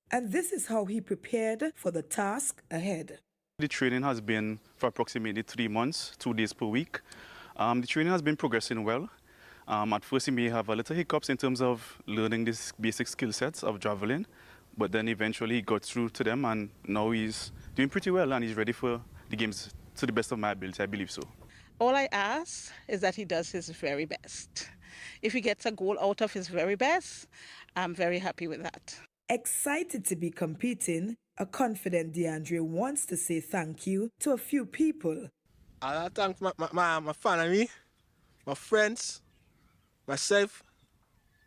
And this is how he prepared for the task ahead. The training has been for approximately 3 months, 2 days per week. The training has been progressing well. At first, he may have a little hiccups in terms of learning these basic skill sets of javelin, but then eventually he got through to them, and now he's doing pretty well, and he's ready for the games to the best of my ability, I believe so. All I ask is that he does his very best. If he gets a goal out of his very best, I'm very happy with that. Excited to be competing, a confident DeAndre wants to say thank you to a few people. I thank my family, my friends, myself,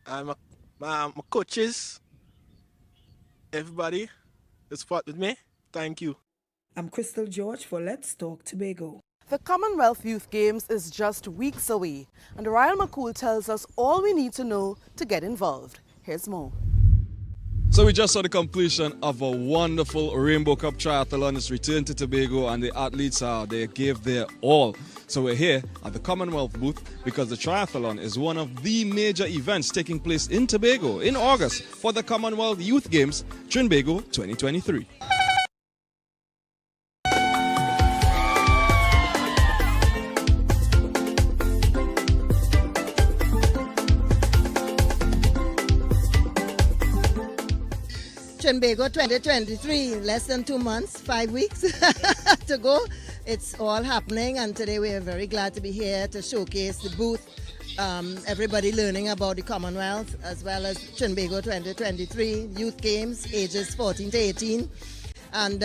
and my coaches, everybody that's fought with me. Thank you. I'm Crystal George for Let's Talk Tobago. The Commonwealth Youth Games is just weeks away, and Ryan McCool tells us all we need to know to get involved. Here's more. So we just saw the completion of a wonderful Rainbow Cup triathlon. It's returned to Tobago, and the athletes they gave their all. So we're here at the Commonwealth booth because the triathlon is one of the major events taking place in Tobago in August for the Commonwealth Youth Games Tobago 2023. Tobago 2023, less than 2 months, 5 weeks to go. It's all happening, and today we are very glad to be here to showcase the booth. Everybody learning about the Commonwealth as well as Tobago 2023 Youth Games, ages 14 to 18. And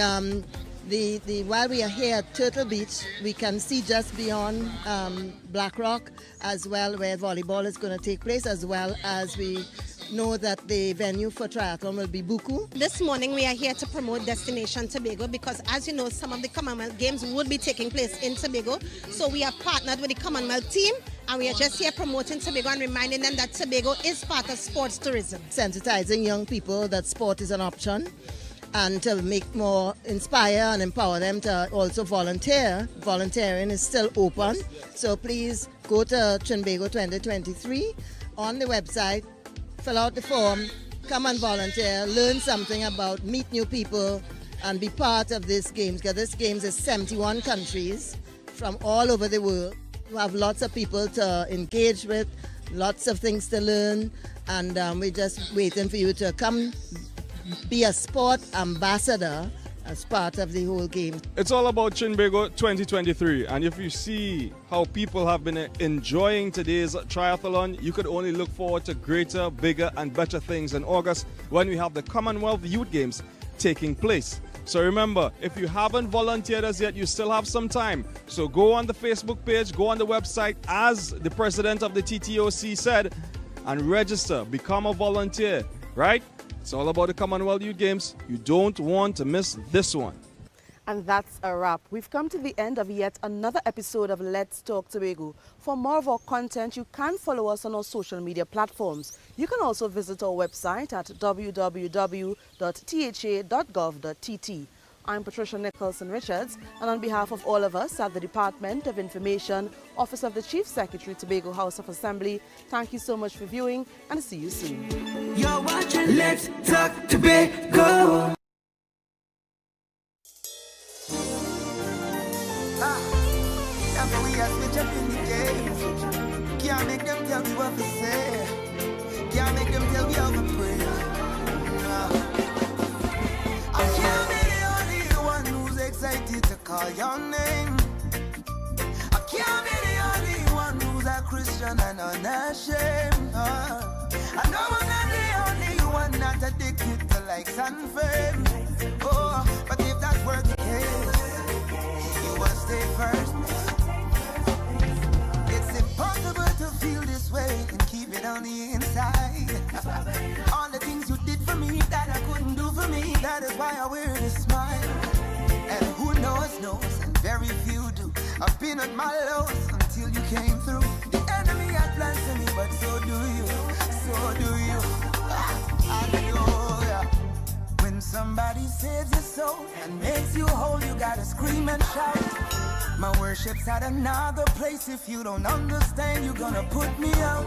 while we are here at Turtle Beach, we can see just beyond Black Rock as well, where volleyball is going to take place, as well as we know that the venue for triathlon will be Buku. This morning we are here to promote Destination Tobago because, as you know, some of the Commonwealth Games would be taking place in Tobago. So we are partnered with the Commonwealth team, and we are just here promoting Tobago and reminding them that Tobago is part of sports tourism. Sensitizing young people that sport is an option, and to make more inspire and empower them to also volunteer. Volunteering is still open, so please go to Tobago 2023 on the website, fill out the form, come and volunteer, learn something about, meet new people, and be part of this games, because this games is 71 countries from all over the world. You have lots of people to engage with, lots of things to learn, and we're just waiting for you to come be a sport ambassador as part of the whole game. It's all about Tobago 2023, and if you see how people have been enjoying today's triathlon, you could only look forward to greater, bigger and better things in August when we have the Commonwealth Youth Games taking place. So remember, if you haven't volunteered as yet, you still have some time. So go on the Facebook page, go on the website, as the president of the TTOC said, and register, become a volunteer, right? It's all about the Commonwealth Youth Games. You don't want to miss this one. And that's a wrap. We've come to the end of yet another episode of Let's Talk Tobago. For more of our content, you can follow us on our social media platforms. You can also visit our website at www.tha.gov.tt. I'm Patricia Nicholson-Richards, and on behalf of all of us at the Department of Information, Office of the Chief Secretary, Tobago House of Assembly, thank you so much for viewing, and see you soon. You're watching Let's Talk Tobago. We are switch up in the game. Can't make them tell me what to say. Can't make them tell me how to pray. I can't be the only one who's excited to call your name. I can't be the only one who's a Christian and unashamed. I know I'm not the only one not addicted to likes and fame. Oh, but if that were the case, you must stay first. It's impossible to feel this way and keep it on the inside. All the things you did for me that I couldn't do for me, that is why I wear this smile. And who knows, and very few do. I've been at my lowest until you came through. The enemy had plans for me, but so do you, so do you. Hallelujah. When somebody saves your soul and makes you whole, you gotta scream and shout. My worship's at another place. If you don't understand, you're gonna put me out.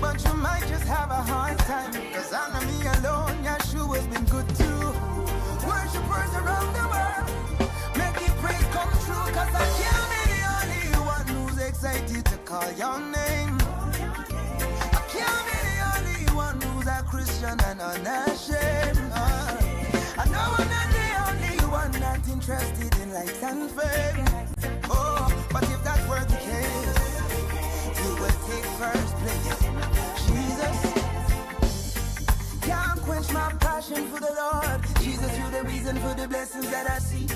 But you might just have a hard time, cause under me alone, Yeshua's been good to and unashamed. I know I'm not the only one not interested in lights and fame. Oh, but if that were the case, you would take first place. Jesus, can't quench my passion for the Lord. Jesus, you're the reason for the blessings that I see.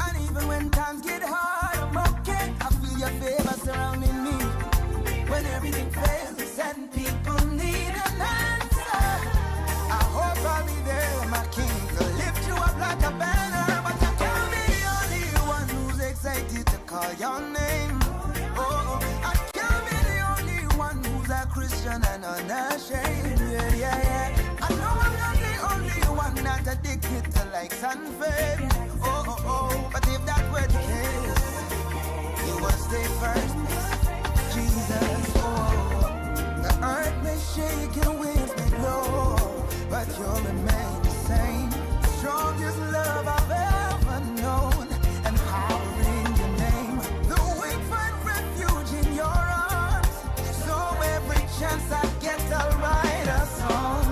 And even when times get hard, I'm okay. I feel your favor surrounding me. When everything fails and people need an answer, I hope I'll be there, my King, to lift you up like a banner. But I can't be the only one who's excited to call your name. Oh, I can't be the only one who's a Christian and unashamed. Yeah. I know I'm not the only one not addicted to likes and fame. Oh, but if that were the case, you will stay first, Jesus. Oh, the earth may shake and winds may blow, but you'll remain the same. Strongest love I've ever known, and power in your name. The weak find refuge in your arms, so every chance I get I'll write a song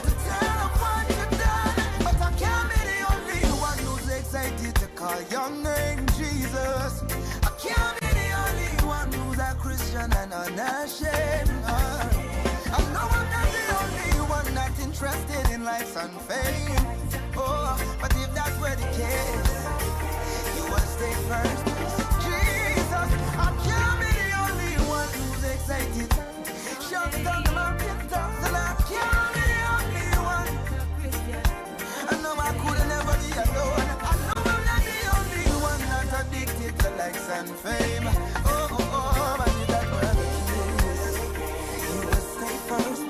to tell of what you've done. But I can't be the only one who's excited to call your name, Jesus. I can't be the only one who's a Christian and unashamed. I know I'm not the only one not interested in lights and fame. Oh, but if that were the case, you will stay first. Jesus, I can't be the only one who's excited. Shout it on the mountain tops, and I can't be the only one. I know I could never be alone. I know I'm not the only one not addicted to likes and fame. Oh, but if that were the case, you will stay first.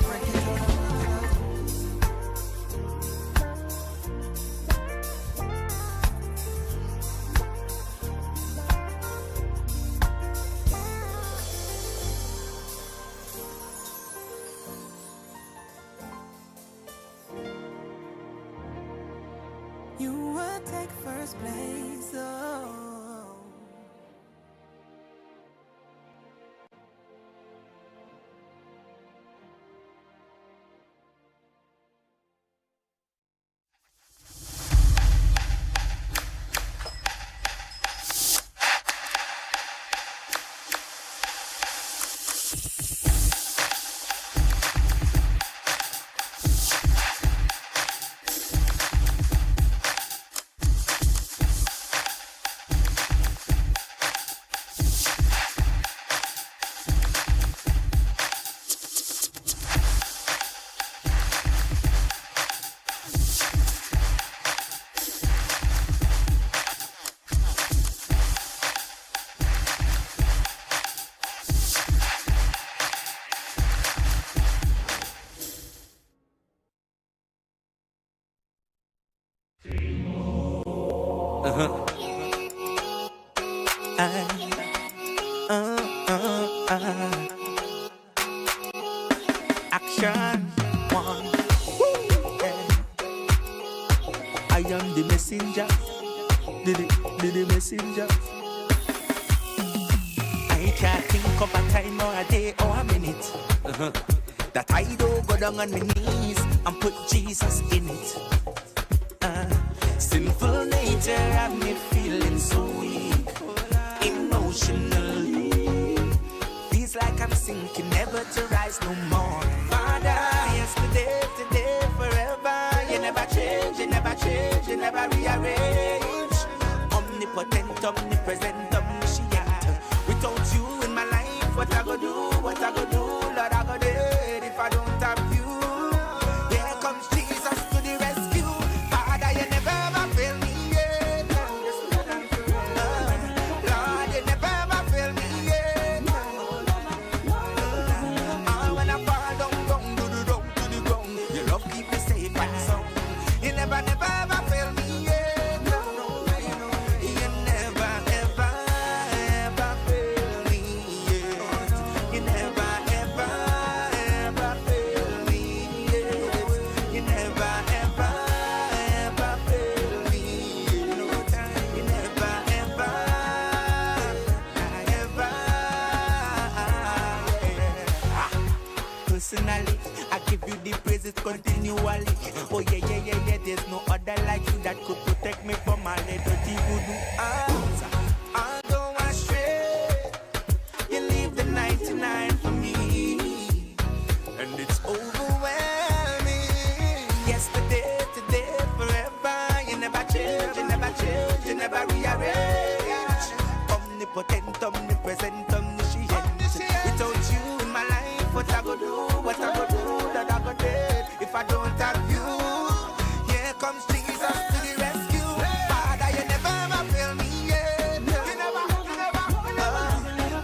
Break it all. You would take first place, oh. Action one. Yeah. I am the messenger. The messenger. I can't think of a time or a day or a minute that I don't go down on my knees and put Jesus in it. Sinful nature have me feeling so weak, emotionally. Feels like I'm sinking, never to rise no more. Father, yesterday, today, forever. You never change, you never change, you never rearrange. Omnipotent, omnipresent, omniscient. Without you in my life, what I go do, what I go do, Lord, I go dead if I don't have you. Here comes Jesus to the rescue. Father, you never ever fail me yet. Lord, you never ever fail me yet. When I fall down to the ground, your love keep me safe and sound. You never ever fail me yet. You never ever. praises continually. Oh yeah, yeah, yeah, yeah, there's no other like you that could protect me from my little voodoo arms. I go astray, you leave the 99 for me, and it's overwhelming. Yesterday, today, forever, you never change, you never change, you never rearrange. Omnipotent, omnipresent, omniscient. Without you in my life, what I go do, what I go do, that I go dead if I don't have you. Here comes Jesus to the rescue. Father, you never ever fail me, yeah. You never,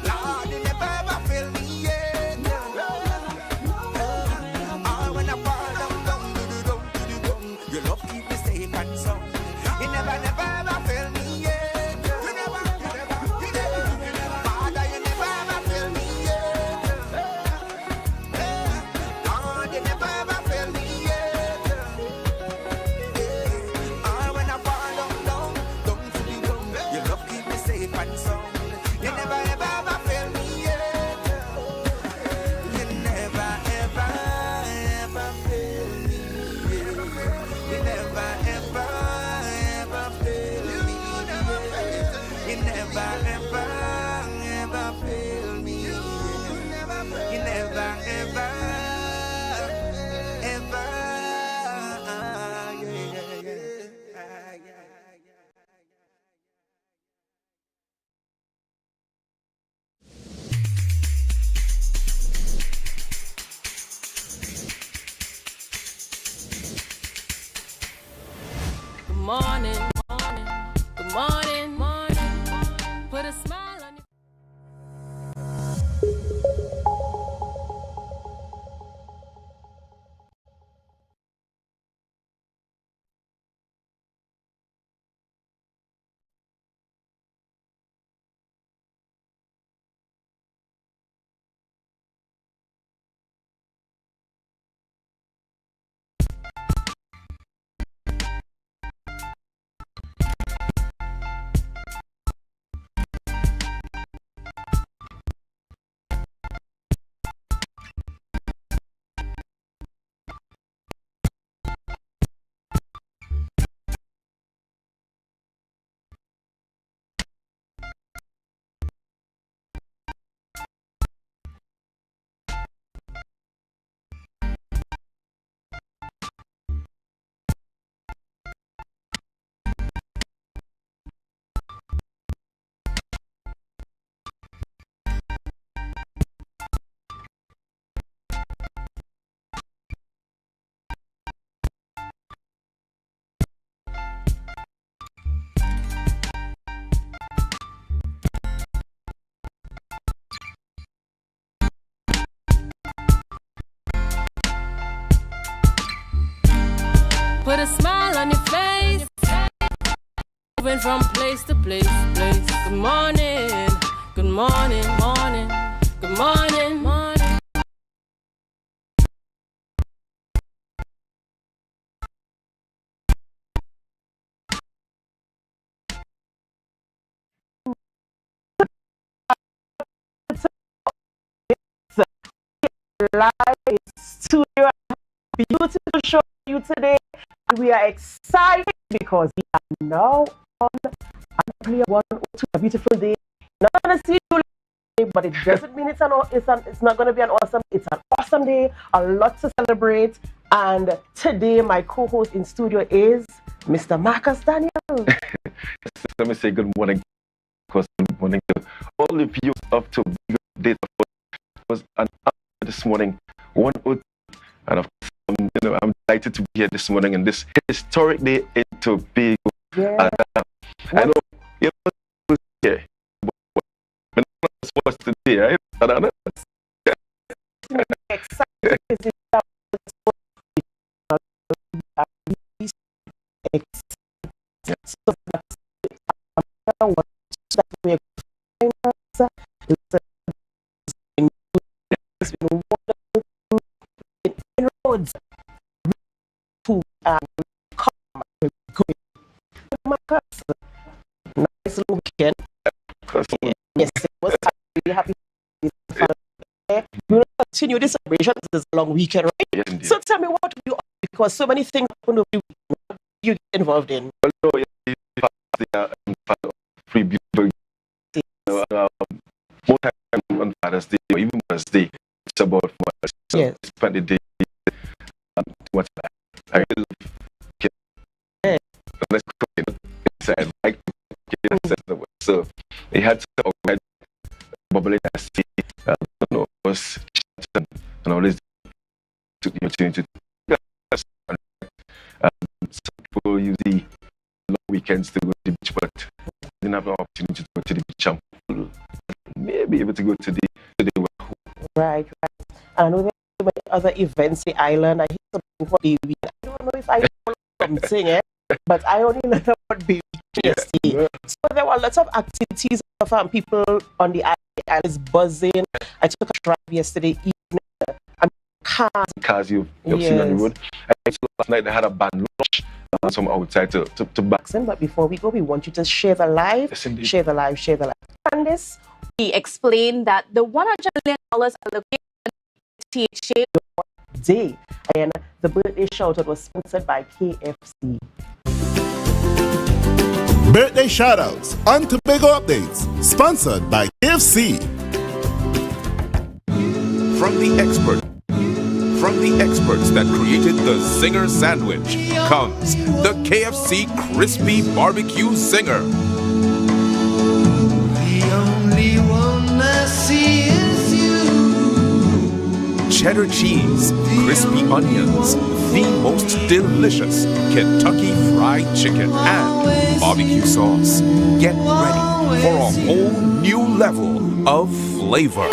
Lord, you never ever fail me, yeah. When I fall down, your love keep me safe and sound. You never ever fail me, yeah. Morning, morning, good morning, morning. Put a smile on your put a smile on your face. Moving from place to place, place. Good morning, good morning, morning, good morning, morning. Live studio, beautiful show for you today. And we are excited because we are now on Amplia 102, a beautiful day. Not going to see you today, but it doesn't mean it's not going to be an awesome. It's an awesome day, a lot to celebrate. And today, my co-host in studio is Mr. Marcus Daniel. Let me say good morning. Good morning to all the viewers of Tobago Data. Was an honor this morning, 102, and of course, I'm delighted to be here this morning in this historic day in Tobago. Yeah. I know who's here, but what's today, right? I don't know. Excited inroads to nice little weekend. Yes, it was really happy. continue the celebration. This is a long weekend, right? Yes, indeed. So tell me what you, because so many things happen over the weekend. What do you get involved in? Well, no, yeah, free beautiful. More time on Father's Day or even Mother's Day. It's about mothers. So Yes. spend the day. What I really love. Okay. Let's cook it. Inside, like so they had to organize bubbling nasty. Was and always took the opportunity to some people use the long weekends to go to the beach, but didn't have an opportunity to go to the beach and maybe able to go to the Right. And I know there are so many other events in the island. I hear something for baby. I don't know if I know something, but I only know about baby yesterday. So there were lots of activities of people on the island buzzing. I took a drive yesterday evening. And cars you've seen on the road. Last night they had a band launch from outside to back. But before we go, we want you to share the live. Yes, indeed. Share the live. Share the live. Candice, we explained that the $100 million allocated to THA Day, and the birthday shout-out was sponsored by KFC. Birthday shout-outs on Tobago Updates, sponsored by KFC. From the experts that created the Zinger sandwich comes the KFC Crispy Barbecue Zinger. The only one I see is you. Cheddar cheese, crispy onions, the most delicious Kentucky Fried Chicken, and barbecue sauce. Get ready for a whole new level of flavor.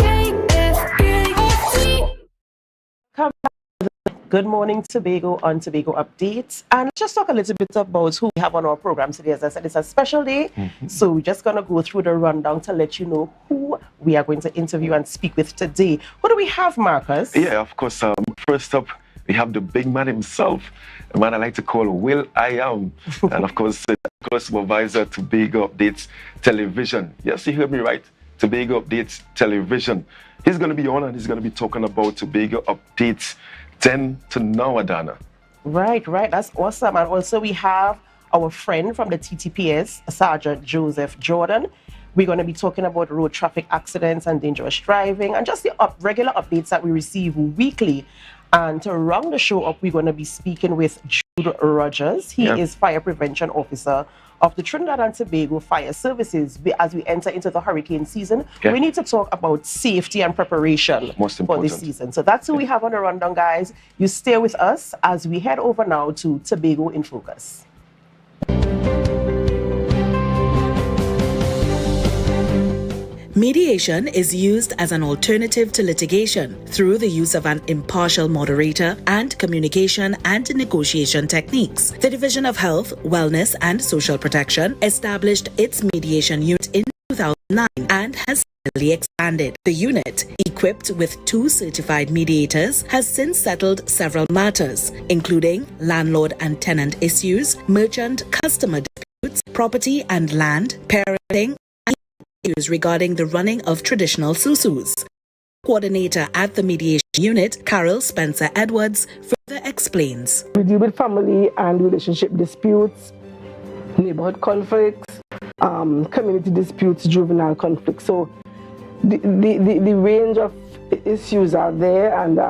Good morning, Tobago on Tobago Updates. And let's just talk a little bit about who we have on our program today. As I said, it's a special day. So we're just going to go through the rundown to let you know who we are going to interview and speak with today. Who do we have, Marcus? Yeah, of course. First up, we have the big man himself, a man I like to call Will I Am. And of course, supervisor Tobago Updates Television. Yes, you heard me right. Tobago Updates Television. He's going to be on and he's going to be talking about Tobago Updates 10 to now, Adana. Right. That's awesome. And also we have our friend from the TTPS, Sergeant Joseph Jordan. We're going to be talking about road traffic accidents and dangerous driving and just the regular updates that we receive weekly. And to round the show up, we're going to be speaking with Jude Rogers. He is Fire Prevention Officer of the Trinidad and Tobago Fire Services. As we enter into the hurricane season, we need to talk about safety and preparation for this season. So that's who we have on the rundown, guys. You stay with us as we head over now to Tobago in Focus. Mediation is used as an alternative to litigation through the use of an impartial moderator and communication and negotiation techniques. The Division of Health, Wellness and Social Protection established its mediation unit in 2009 and has steadily expanded. The unit, equipped with 2 certified mediators, has since settled several matters, including landlord and tenant issues, merchant-customer disputes, property and land, parenting, issues regarding the running of traditional susus. Coordinator at the mediation unit, Carol Spencer Edwards, further explains. We deal with family and relationship disputes, neighborhood conflicts, community disputes, juvenile conflicts. So the range of issues are there, and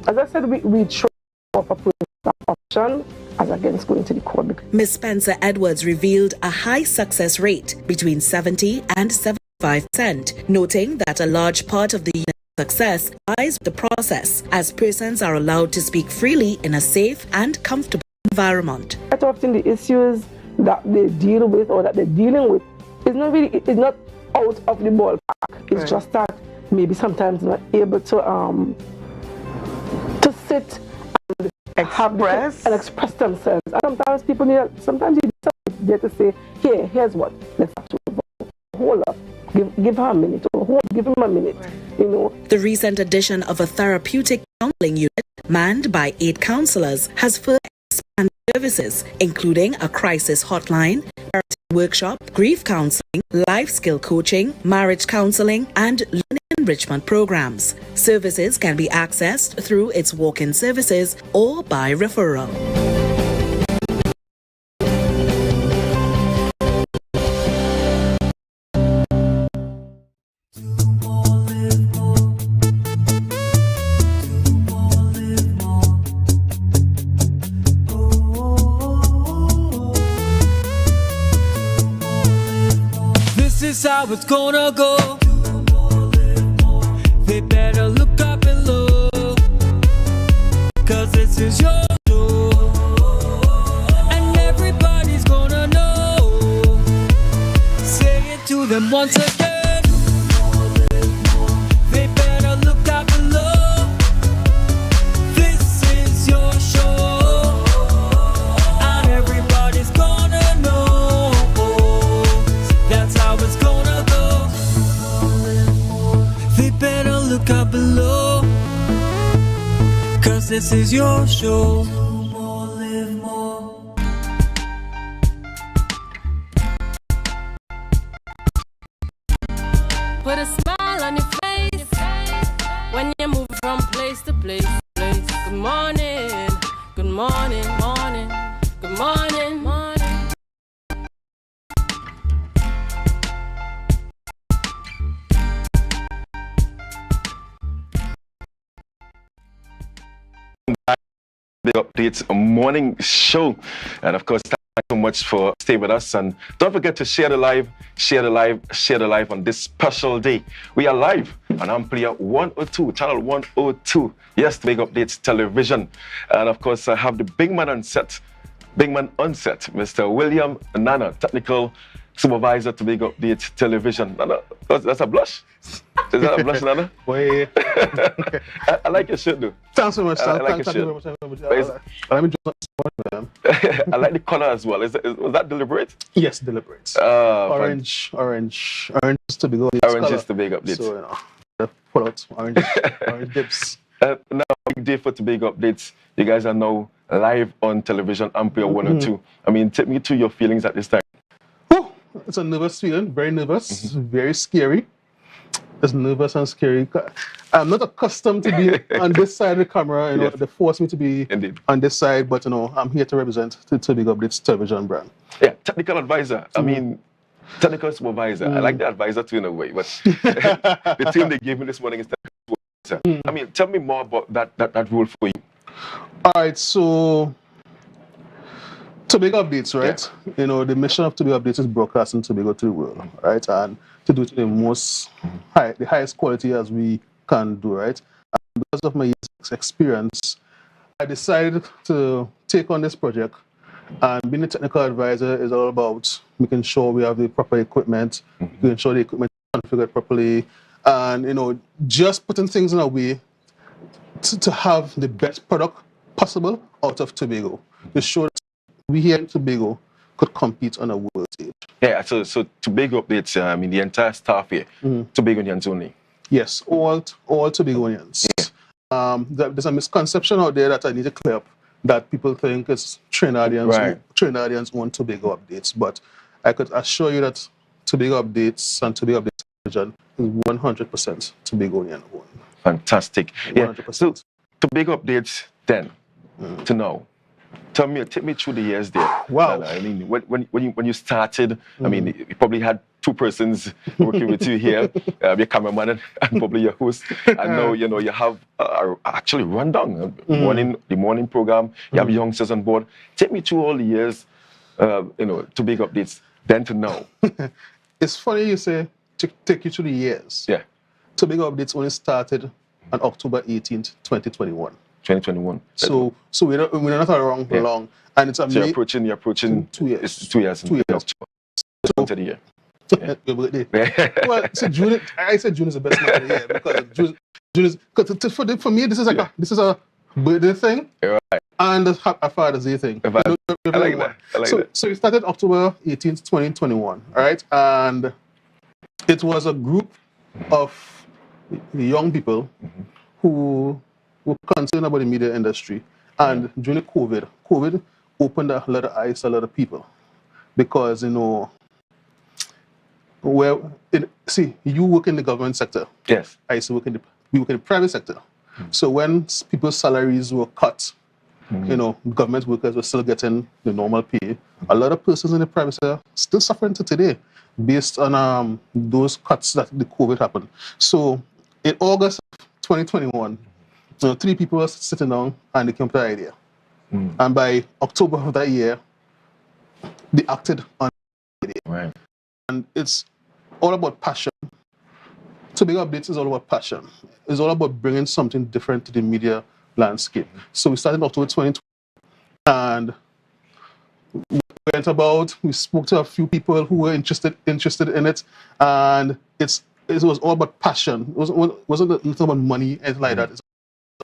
as I said, we try to offer that option as against going to the court. Ms. Spencer Edwards revealed a high success rate between 70 and 75%, noting that a large part of the unit's success lies with the process, as persons are allowed to speak freely in a safe and comfortable environment. Quite often the issues that they deal with or that they're dealing with is not out of the ballpark. It's just that maybe sometimes not able to sit and express themselves. And sometimes people need somebody there to say, here's what, let's have to hold up. Give her a minute, or give him a minute, you know. The recent addition of a therapeutic counseling unit manned by 8 counselors has further expanded services, including a crisis hotline, parenting workshop, grief counseling, life skill coaching, marriage counseling, and learning and enrichment programs. Services can be accessed through its walk-in services or by referral. This is how it's gonna go. They better look up below, 'cause this is your show, and everybody's gonna know. Say it to them once again. They better look up below. This is your show, and everybody's gonna know. That's how it's gonna go. They better look up below, 'cause this is your show. Put a smile on your face when you move from place to place. Good morning, good morning, morning, good morning, morning. Big Updates morning show, and of course, thank you so much for staying with us. And don't forget to share the live, share the live, share the live on this special day. We are live on Amplia 102, channel 102. Yes, Big Updates television, and of course, I have the big man on set, Mr. William Nana, technical supervisor to Big Updates television. Nana, that's a blush. Is that a blush, Nana? Boy, I like your shirt, though. Thanks so much. I like your shirt. I like the color as well. Was that deliberate? Yes, deliberate. Orange is to be good. Orange is to Big Updates. So, pull out orange dips. Now, big day for to Big Updates. You guys are now live on television, Ampere 102. I mean, take me to your feelings at this time. Whew, it's a nervous feeling, very nervous, very scary. It's nervous and scary. I'm not accustomed to be on this side of the camera. You know, they force me to be on this side, but you know, I'm here to represent to Big Updates television brand. Yeah, technical advisor. I mean, technical supervisor. I like the advisor too in a way, but the team they gave me this morning is technical supervisor. I mean, tell me more about that role for you. All right, so Tobago Updates, right? Yeah. You know, the mission of Tobago Updates is broadcasting Tobago to the world, right? And to do it in the highest quality as we can do, right? And because of my years experience, I decided to take on this project. And being a technical advisor is all about making sure we have the proper equipment, making sure the equipment is configured properly, and you know, just putting things in a way to have the best product possible out of Tobago, to show that we here in Tobago could compete on a world stage. Yeah, so Tobago Updates, I mean, the entire staff here, Tobagonians only. Yes, all Tobagonians. Yeah. There's a misconception out there that I need to clear up, that people think it's Trinidadians own Tobago Updates, but I could assure you that Tobago Updates and Tobago Updates television is 100% Tobagonian owned. Fantastic. 100%. Yeah. So Tobago Updates then to now. Take me through the years there. Wow. I mean, when you started, I mean, you probably had two persons working with you here, your cameraman and probably your host. And now, you know, you have actually rundown, the morning program. You have youngsters on board. Take me through all the years, you know, to Big Updates, then to now. It's funny you say, take you through the years. Yeah. Tobago Updates only started on October 18th, 2021. 2021. So we're not around for long, and it's amazing. So you're approaching 2 years. It's 2 years. 2 years. So the year. Yeah. Your birthday. Well, so June. I said June is the best month of the year because June is for me. This is like a birthday thing, right? And a Father's Day thing. I like that. So we started October 18th, 2021. All right, and it was a group of young people who were concerned about the media industry. And during COVID opened a lot of eyes to a lot of people. Because, you know, Well, see, you work in the government sector. Yes. I used to work in we work in the private sector. So when people's salaries were cut, you know, government workers were still getting the normal pay. A lot of persons in the private sector still suffering to today based on those cuts that the COVID happened. So in August of 2021, you know, 3 people were sitting down and they came up with the idea. And by October of that year, they acted on the idea. Right. And it's all about passion. Tobago Updates is all about passion. It's all about bringing something different to the media landscape. So we started in October 2020, and we spoke to a few people who were interested in it, and it was all about passion. It wasn't nothing about money, anything like that. It's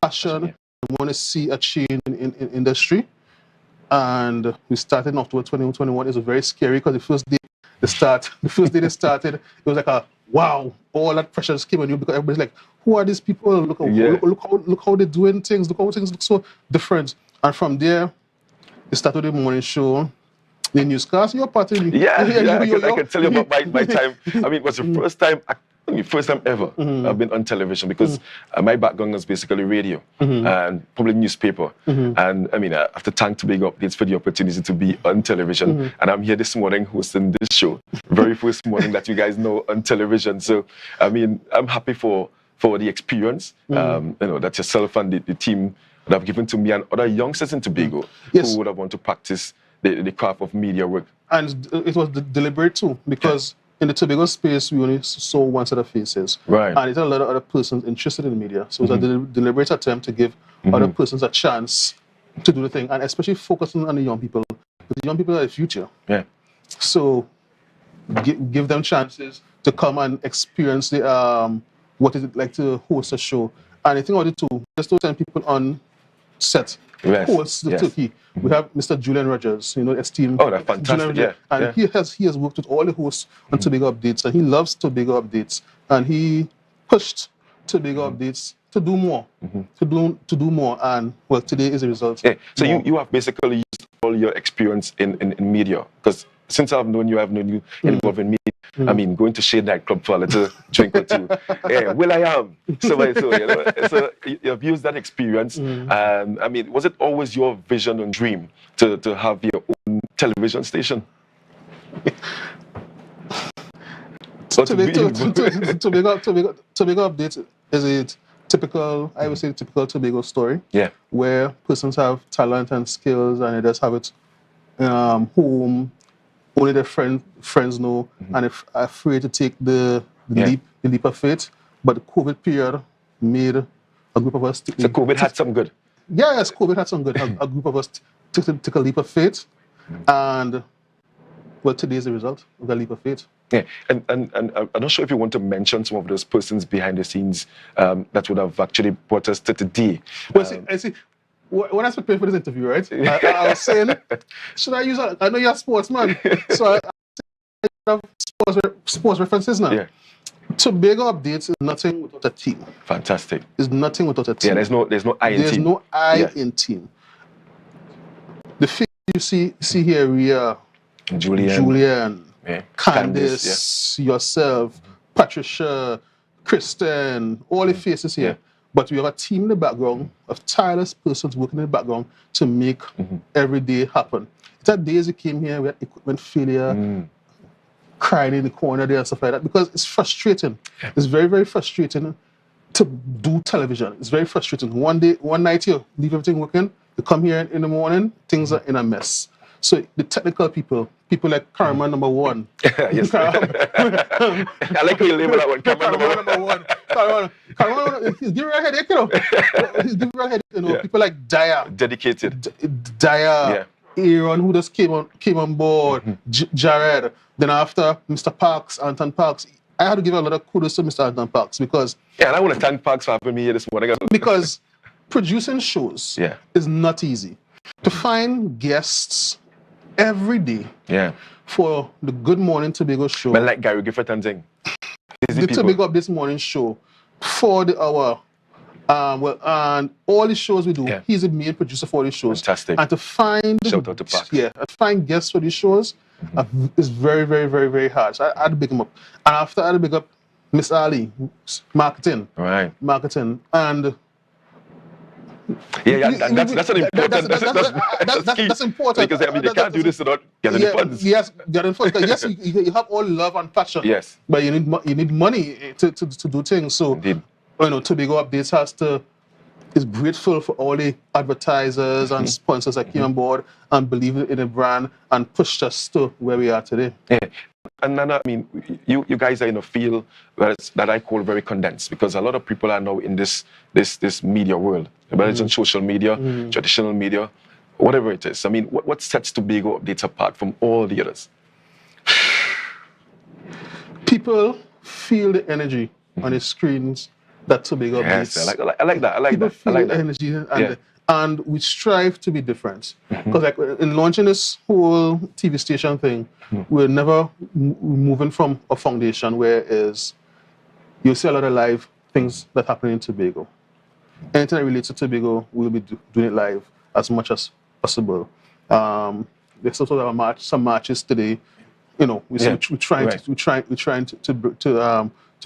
passion. We want to see a change in industry. And we started in October 2021. It was very scary because the first day they started, it was like a wow, all that pressure just came on you because everybody's like, who are these people? Look how they're doing things. Look how things look so different. And from there, it started the morning show, the newscast. You're part of it. I can tell you about my time. I mean, it was the first time ever I've been on television because my background was basically radio and probably newspaper. And I mean, I have to thank Tobago Updates for the opportunity to be on television. And I'm here this morning hosting this show, very first morning that you guys know on television. So, I mean, I'm happy for the experience, you know, that yourself and the team would have given to me and other youngsters in Tobago who would have wanted to practice the craft of media work. And it was deliberate too, because in the Tobago space, we only saw one set of faces. Right. And it's a lot of other persons interested in the media. So it was a deliberate attempt to give other persons a chance to do the thing, and especially focusing on the young people. Because the young people are the future. Yeah. So give them chances to come and experience the what is it like to host a show. And I think about it too, there's 10 people on set. Host the turkey. We have Mr. Julian Rogers, you know, esteemed. Oh, that's fantastic. And he has worked with all the hosts on Tobago Updates, and he loves Tobago Updates, and he pushed Tobago Updates to do more, to do more. And well, today is the result. Yeah. So you have basically used all your experience in media, because since I've known you involved in media. I mean, going to Shade nightclub for a little drink or two. I am. So you know, so you've used that experience. And I mean, was it always your vision and dream to have your own television station? Tobago Updates is a typical, I would say, typical Tobago story. Yeah. Where persons have talent and skills, and they just have it home. Only their friends know, and if afraid to take the leap of faith. But the COVID period made a group of us. So COVID had some good. Yes, COVID had some good. A group of us took a leap of faith, and well, today is the result of the leap of faith. Yeah, and I'm not sure if you want to mention some of those persons behind the scenes that would have actually brought us to today. Well, I see. When I was preparing for this interview, right, I was saying, should I use I know you're a sportsman, so I have sports references now. Yeah. Tobago Updates is nothing without a team. Fantastic. It's nothing without a team. Yeah, there's no I in there's team. There's no I in team. The face you see here, we are Julian, Candice, yourself, Patricia, Kristen, all the faces here. But we have a team in the background of tireless persons working in the background to make every day happen. That days we came here, we had equipment failure, crying in the corner there and stuff like that, because it's frustrating. It's very, very frustrating to do television. It's very frustrating. One night you leave everything working, you come here in the morning, things are in a mess. So the technical people like cameraman number 1. Yes. I like how you label that one. Cameraman number 1. Cameraman, he's giving me a headache, you know. He's giving me a headache, you know. People like Daya. Dedicated. Daya. Aaron, who just came on board. Jared. Then after, Mr. Parks, Anton Parks. I had to give a lot of kudos to Mr. Anton Parks because... Yeah, and I want to thank Parks for having me here this morning. Because producing shows is not easy. To find guests every day for the Good Morning Tobago show. Man like Gary Gifford and thing. The Tobago Updates morning show for the hour. And all the shows we do, he's the main producer for the shows. Fantastic. And to find shout out to Parks. To find guests for these shows It's very, very, very, very hard. So I had to big him up. And after I had to big up Miss Ali, marketing. Right. Marketing. And yeah, and that's an important. That's important. Because I mean, you can't do this without getting the funds. Yes, getting funds. Yes, you have all love and passion. Yes. But you need money to do things. So Indeed. You know, Tobago Updates is grateful for all the advertisers and sponsors that came on board and believed in the brand and pushed us to where we are today. Yeah. And Nana, I mean, you guys are in a field that I call very condensed, because a lot of people are now in this media world, whether it's on social media, traditional media, whatever it is. I mean, what sets Tobago Updates apart from all the others? People feel the energy on the screens that Tobago Updates. Yes, I like that. People feel the energy and we strive to be different. Because like in launching this whole TV station thing, we're never moving from a foundation where you see a lot of live things that happen in Tobago. Anything that relates to Tobago, we'll be doing it live as much as possible. There's also some matches today. You know, we're trying to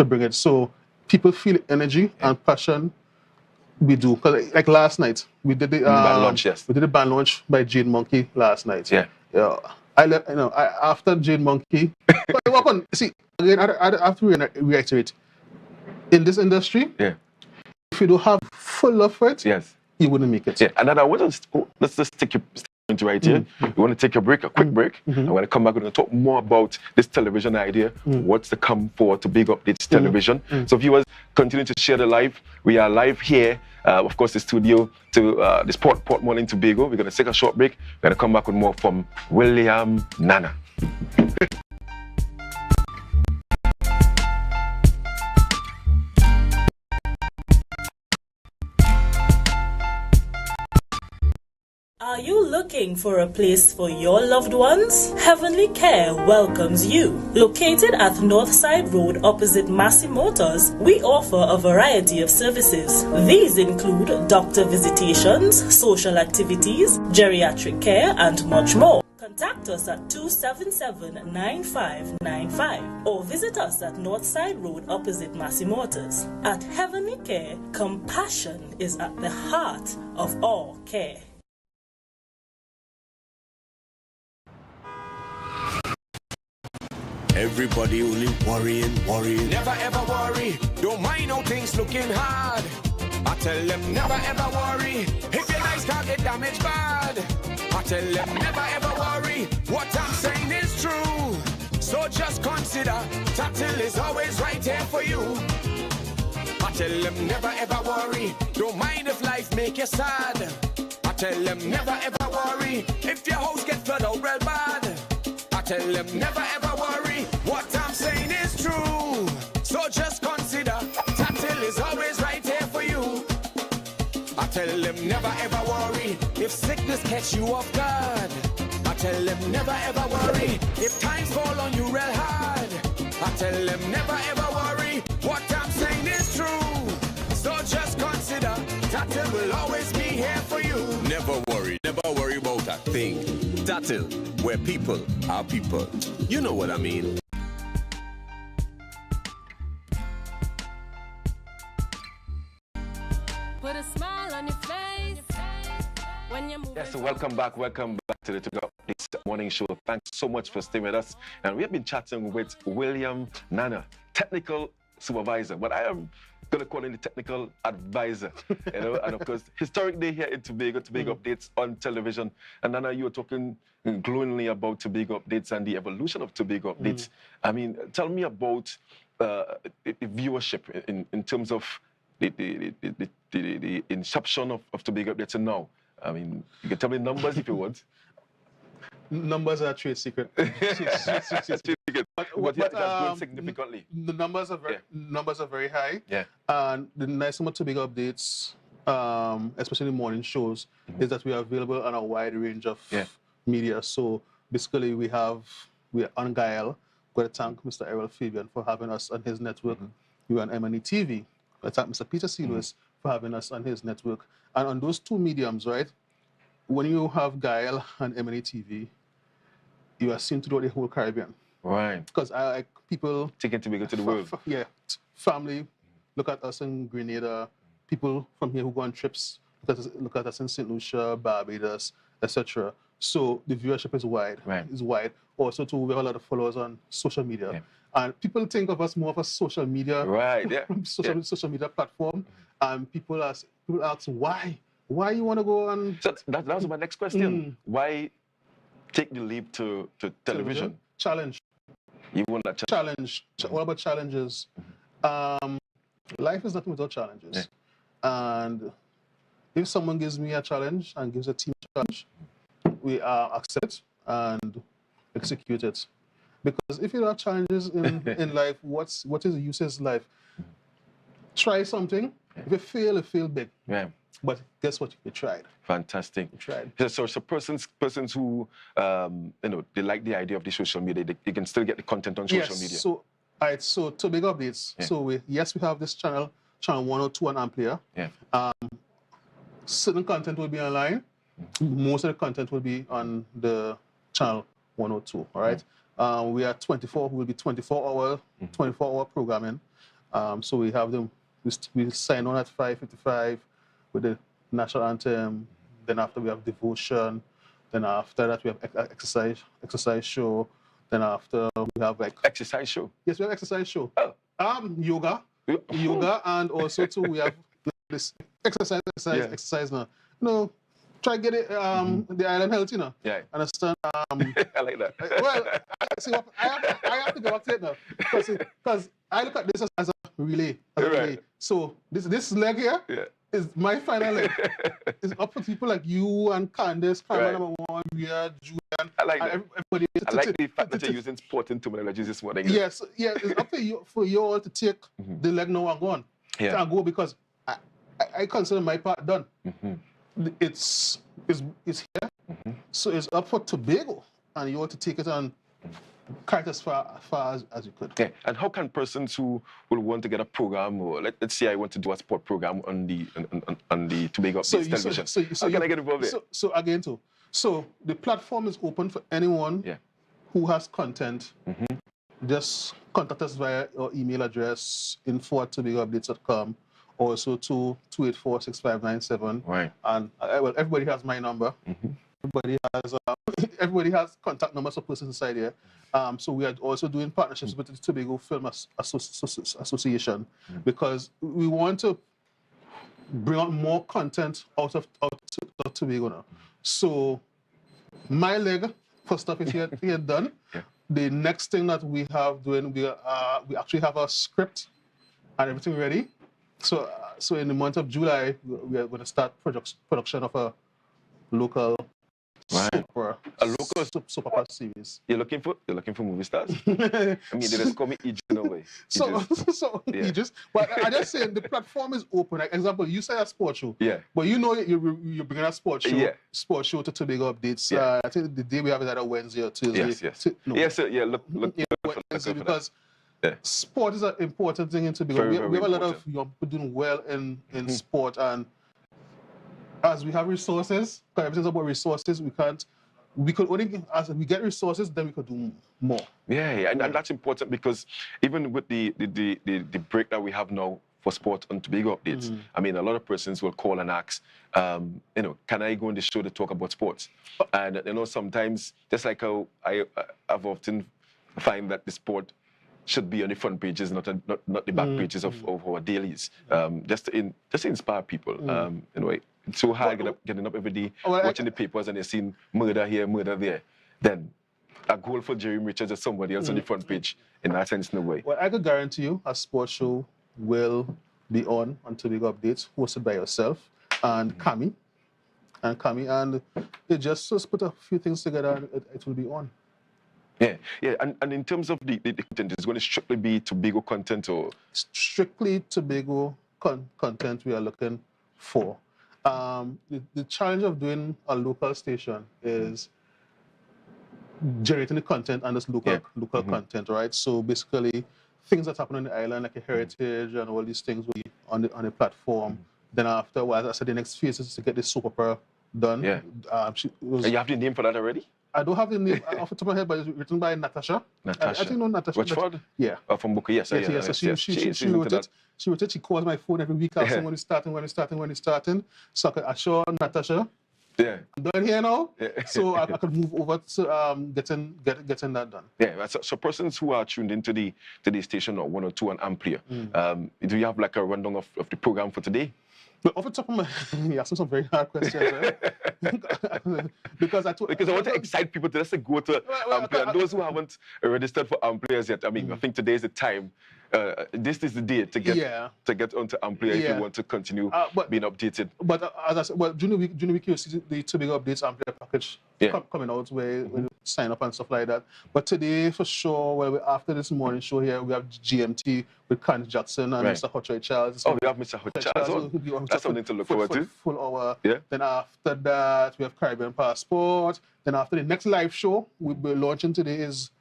bring it. So people feel energy and passion. We do, because like last night we did the band launch. Yes, we did the band launch by Jade Monkey last night. Yeah. After Jade Monkey, see again. I have to reiterate. In this industry, if you don't have full love for it, you wouldn't make it. Yeah, and then let's just take you right here. We want to take a quick break. I'm going to come back. We're going to talk more about this television idea, what's to come for Tobago Updates television. So viewers, continue to share the live. We are live here, of course, the studio to this Port Moreland, Tobago. We're going to take a short break. We're going to come back with more from William Nana. Are you looking for a place for your loved ones? Heavenly Care welcomes you. Located at Northside Road opposite Massey Motors, we offer a variety of services. These include doctor visitations, social activities, geriatric care, and much more. Contact us at 277-9595 or visit us at Northside Road opposite Massey Motors. At Heavenly Care, compassion is at the heart of all care. Everybody only worrying. Never ever worry. Don't mind how things looking hard. I tell them never ever worry. If your life can't get damaged bad. I tell them never ever worry. What I'm saying is true. So just consider Tatil is always right here for you. I tell them never ever worry. Don't mind if life make you sad. I tell them never ever worry. If your house get flooded out real bad. I tell them never ever worry. What I'm saying is true. So just consider Tatil is always right here for you. I tell them never ever worry. If sickness catch you off guard. I tell them never ever worry. If times fall on you real hard. I tell them never ever worry. What I'm saying is true. So just consider Tatil will always be here for you. Never worry about a thing. Tatil, where people are people. You know what I mean. Put a smile on your face when you're moving. Yes, so welcome back to the Tobago Updates morning show. Thanks so much for staying with us. And we have been chatting with William Nana, technical supervisor, but I am going to call him the technical advisor, you know, and of course, historic day here in Tobago Updates on television. And Nana, you were talking glowingly about Tobago Updates and the evolution of Tobago Updates. I mean, tell me about the viewership in terms of the inception of Tobago Updates and now. I mean, you can tell me numbers if you want. Numbers are trade secret. But that's grown significantly. The numbers are very high. Yeah. And the nice thing about Tobago Updates, especially morning shows, is that we are available on a wide range of media. So basically, we are on Gael. Got to thank Mr. Errol Fabian for having us on his network. We're on M&E TV. I thank Mr. Peter C. Lewis for having us on his network. And on those two mediums, right, when you have Gael and M&E TV, you are seen throughout the whole Caribbean. Right. Because I like people taking Tobago to the world. Yeah, family look at us in Grenada. People from here who go on trips look at us in St. Lucia, Barbados, etc. So the viewership is wide. Right. Is wide. Also, too, we have a lot of followers on social media, and people think of us more of a social media, social media platform. And people ask why you want to go on. So that was my next question. Why take the leap to television? Challenge. You want that challenge? All about challenges. Life is nothing without challenges. And if someone gives me a challenge and gives a team a challenge, we accept it and execute it. Because if you have challenges in life, what is the use of life? Try something. If you fail, you fail big. Yeah. But guess what? You tried. Fantastic. You tried. So persons who they like the idea of the social media, they can still get the content on social media. So so Tobago updates. Yeah. So we have this channel 102 on Amplia. Yeah. Certain content will be online. Most of the content will be on the channel 102. All right. We are 24. Will be 24-hour programming. So we have them. We sign on at 5:55 with the national anthem. Then after we have devotion. Then after that we have exercise show. Then after we have like exercise show. Yes, we have exercise show. Yoga, and also too we have this exercise now. Try get it the island health, Yeah. Understand? I like that. Well, I have to go back to it now because I look at this as a relay. So this leg here is my final leg. It's up for people like you and Candace, camera number 1, Ria, Julian. I like that. Everybody. I like the fact that you're using sporting terminology this morning. Yes, it's up for you all to take the leg now and go on. Yeah. And go because I consider my part done. It's here. So it's up for Tobago and you all to take it and carry it as far as you could. Yeah. And how can persons who will want to get a program, or let's say I want to do a sport program on the Tobago television, how can I get involved there? So again, so the platform is open for anyone who has content. Just contact us via our email address info@tobagoupdates.com, also to 284-6597. Right. And everybody has my number. Everybody has contact numbers for persons inside here. So we are also doing partnerships with the Tobago Film Association because we want to bring out more content out of Tobago now. So my leg for stuff is here done. The next thing that we have doing, we actually have a script and everything ready. So in the month of July, we are going to start production of a local soap opera series. You're looking for movie stars? I mean, they just call me Idris in a way. Idris. But I just saying the platform is open. Like example, you say a sports show. Yeah. But you're bringing a sports show. Yeah. Sports show to Tobago updates. Yeah. I think the day we have it either Wednesday or Tuesday. Yes. Yes, sir. Yeah. Look Wednesday because sport is an important thing in Tobago. We have a lot of young people doing well in sport, and as we have resources, because everything's about resources, we could only, as we get resources, then we could do more. Yeah, and that's important because even with the break that we have now for sport on Tobago updates, I mean, a lot of persons will call and ask, can I go on the show to talk about sports? And sometimes, just like how I've often find that the sport should be on the front pages, not the back pages of our dailies, just to inspire people. It's so hard getting up every day, watching the papers, and they're seeing murder here, murder there. Then a goal for Jerry Richards or somebody else on the front page, in that sense, no way. Well, I could guarantee you a sports show will be on Tobago Updates, hosted by yourself and Kami. And it just put a few things together and it will be on. Yeah. And in terms of the content, it's going to strictly be Tobago content or? Strictly Tobago content we are looking for. The challenge of doing a local station is generating the content and this local content, right? So basically, things that happen on the island, like a heritage and all these things, will be on the platform. Then after, as I said, the next phase is to get the soap opera done. Yeah. You have the name for that already? I don't have the name off the top of my head, but it's written by Natasha. Natasha. I think no Natasha. Whichford? Yeah. From Booker, yes. Yes, yes. So she wrote it. She wrote it. She calls my phone every week asking when it's starting. So I assure Natasha. Yeah. I'm done here now. Yeah. So I could move over to getting that done. Yeah. So persons who are tuned into the station or 102 on Amplia, do you have like a rundown of the program for today? But off the top of my head, you asked me some very hard questions, right? because I want to excite people to let's go to Amplia. And those who haven't registered for Amplia yet, I mean, I think today is the time. This is the day to get onto Amplia if you want to continue being updated. But as I said, well, during the week you see the Tobago updates Amplia package coming out where you sign up and stuff like that. But today, for sure, after this morning show here, we have GMT with Candice Jackson and Mr. Ho-Choi Charles. Oh, we have Mr. Ho-Choi Charles. That's something to look forward to. Full hour. Yeah. Then after that, we have Caribbean Passport. Then after the next live show we'll be launching today is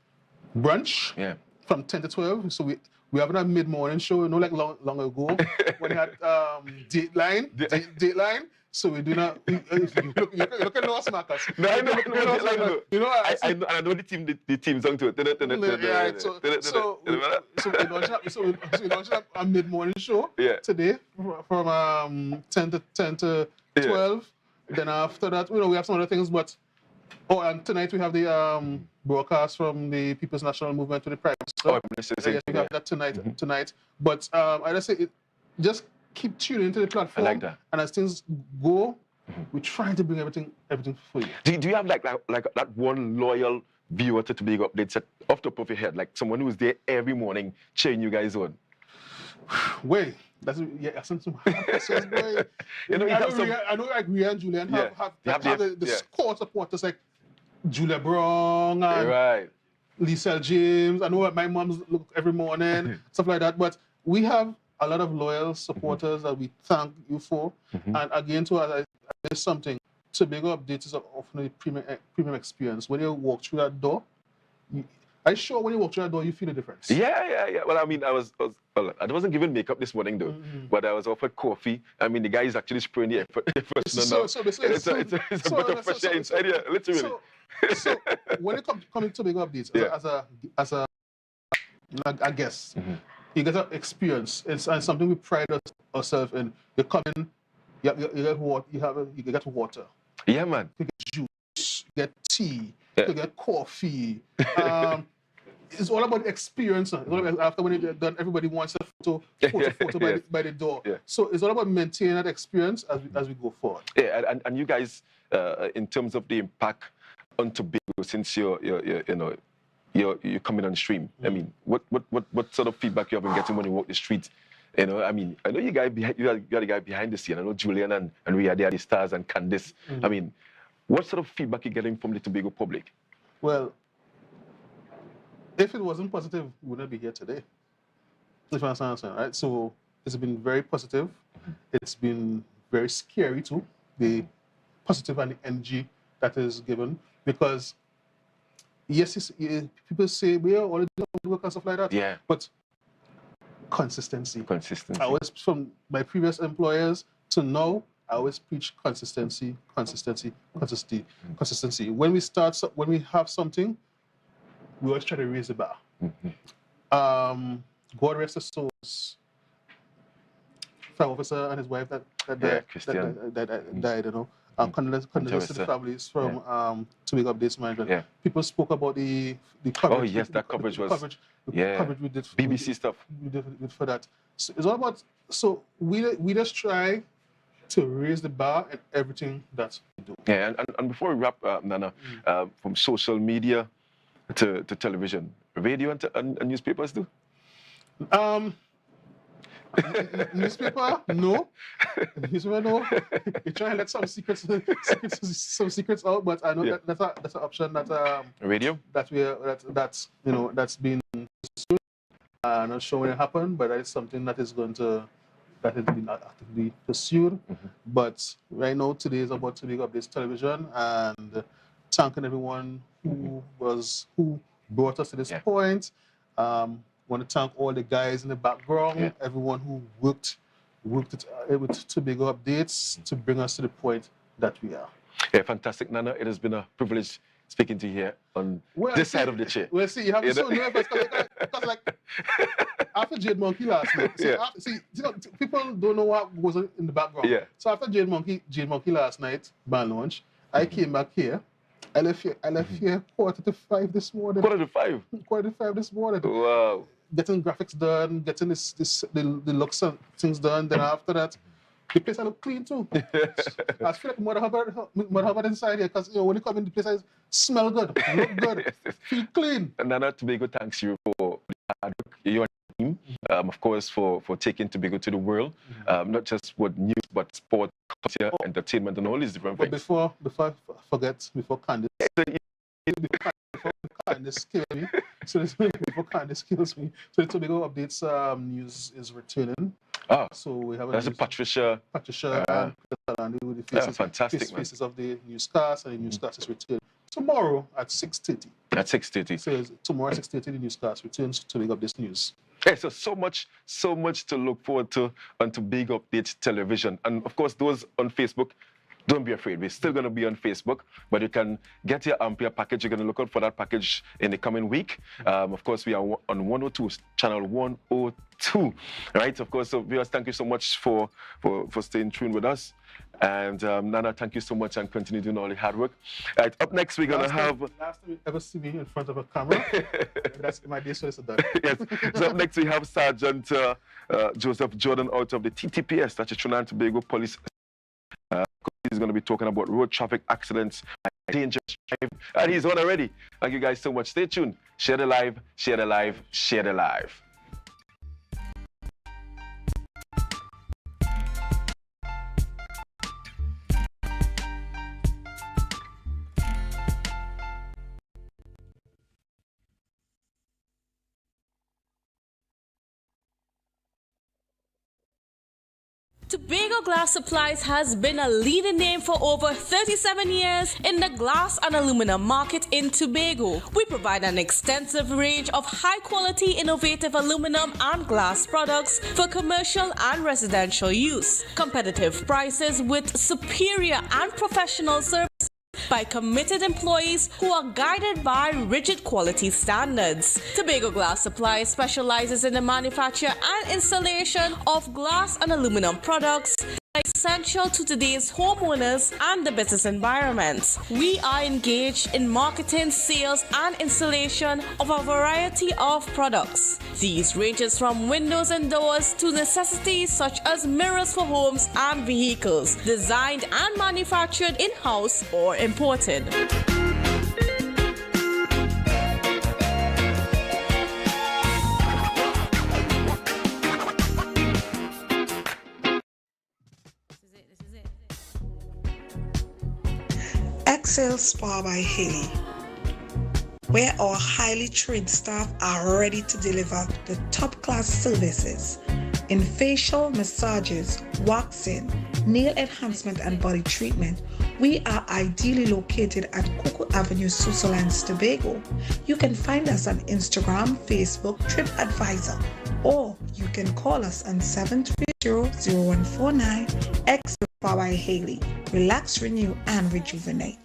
brunch. Yeah. From 10 to 12. So we haven't had mid-morning show, like long ago when we had Dateline. So we do not. You look at North Marcus. No, I know. I know the team song to it. Yeah, so we launched a mid-morning show today from 10 to 12. Then after that, we have some other things, but and tonight we have the broadcast from the People's National Movement to the Prime Minister. Yes, we have that tonight. But I just say, just keep tuning into the platform. I like that. And as things go, we're trying to bring everything for you. Do you have like that one loyal viewer to Tobago updates off the top of your head, like someone who's there every morning cheering you guys on? Wait. That's some questions, boy. I know like Rhea and Julian have the core supporters like Julia Brown and Lisa James. I know my mom's look every morning, stuff like that. But we have a lot of loyal supporters that we thank you for. And again, there's something. Tobago updates is often a premium experience. When you walk through that door, I'm sure when you walk through that door, you feel the difference. Yeah. Well, I mean, I wasn't given makeup this morning though, but I was offered coffee. I mean, the guy is actually spraying the effort. It's a bit of fresh air inside here, literally. So when it comes to Tobago updates, as a guest, you get an experience. It's something we pride ourselves in. You come in, you get water. You get water. Yeah, man. You get juice. You get tea. You get coffee. It's all about the experience. It's all about, after when you've done, everybody wants a photo by the door. Yeah. So it's all about maintaining that experience as we go forward. Yeah, and you guys, in terms of the impact on Tobago, since you're coming on stream. I mean, what sort of feedback you have been getting when you walk the street? I mean, I know you are the guy behind the scene. I know Julian and Rhea, they are the stars, and Candice. I mean, what sort of feedback are you getting from the Tobago public? Well, if it wasn't positive, we wouldn't be here today. If you understand, right? So it's been very positive. It's been very scary too, the positive and the energy that is given. Because, yes, people say, we are already doing work and stuff like that. Yeah. But consistency. I always, from my previous employers to now, I always preach consistency. When we have something, we always try to raise the bar. God rest his souls. Fire officer and his wife that died, condolences to the families from Tobago Updates Management. Yeah. People spoke about the coverage. Oh yes, that coverage was coverage we did for BBC stuff. We did for that. So it's all about. So we just try to raise the bar in everything that we do. Yeah, and before we wrap, Nana, from social media to television, radio and newspapers too? Newspaper, no. Newspaper, no. You try and let some secrets out, but I know that's an option that radio that's been pursued. I'm not sure when it happened, but that is something that is been actively pursued. But right now, today is about Tobago Updates Television, and thanking everyone who brought us to this point. Want to thank all the guys in the background, everyone who worked with Tobago Updates to bring us to the point that we are. Yeah, fantastic, Nana. It has been a privilege speaking to you here on this side of the chair. Well, see, you have to be so nervous because like after Jade Monkey last night, so Yeah. after, see, you know, people don't know what goes on in the background. Yeah. So after Jade Monkey last night, band launch, I came back here. I left here 4:45 this morning. 4:45? 4:45 this morning. Wow. Getting graphics done, getting the looks and things done. Then after that, the place I look clean too. I feel like Mother Hubbard inside here because when you come in, the place I smell good, look good, feel clean. And Nana, Tobago thanks you for the hard work, you and your team, of course, for taking Tobago to the world, not just with news, but sport, culture, entertainment, and all these different But things. before I forget, before Candice kills me, before Candice kills me, so the Tobago Updates news is returning. Oh, so we have that's a Patricia and Kalani with the faces of the newscast, and the newscast is returned tomorrow at 6:30. At 6:30. So tomorrow at 6:30, the newscast returns to Tobago Updates news. Yeah, so much to look forward to on Tobago Updates television, and of course those on Facebook. Don't be afraid. We're still going to be on Facebook, but you can get your Ampere package. You're going to look out for that package in the coming week. Of course, we are on 102, channel 102. Right? Of course, so viewers, thank you so much for staying tuned with us. And Nana, thank you so much and continue doing all the hard work. Right, up next, we're going to have... Last time you ever see me in front of a camera, that's my day, so it's done. Yes. So up next, we have Sergeant Joseph Jordan out of the TTPS, that's the Trinidad and Tobago Police. He's going to be talking about road traffic accidents, dangerous driving, and he's on already. Thank you guys so much. Stay tuned. Share the live, share the live, share the live. Tobago Glass Supplies has been a leading name for over 37 years in the glass and aluminum market in Tobago. We provide an extensive range of high-quality, innovative aluminum and glass products for commercial and residential use. Competitive prices with superior and professional service by committed employees who are guided by rigid quality standards. Tobago Glass Supply specializes in the manufacture and installation of glass and aluminum products essential to today's homeowners and the business environment. We are engaged in marketing, sales, and installation of a variety of products. These ranges from windows and doors to necessities such as mirrors for homes and vehicles, designed and manufactured in-house or imported. Excel Spa by Haley, where our highly trained staff are ready to deliver the top-class services in facial massages, waxing, nail enhancement, and body treatment. We are ideally located at Coco Avenue, Switzerland, Tobago. You can find us on Instagram, Facebook, TripAdvisor, or you can call us on 730-0149. Excel Spa by Haley. Relax, renew, and rejuvenate.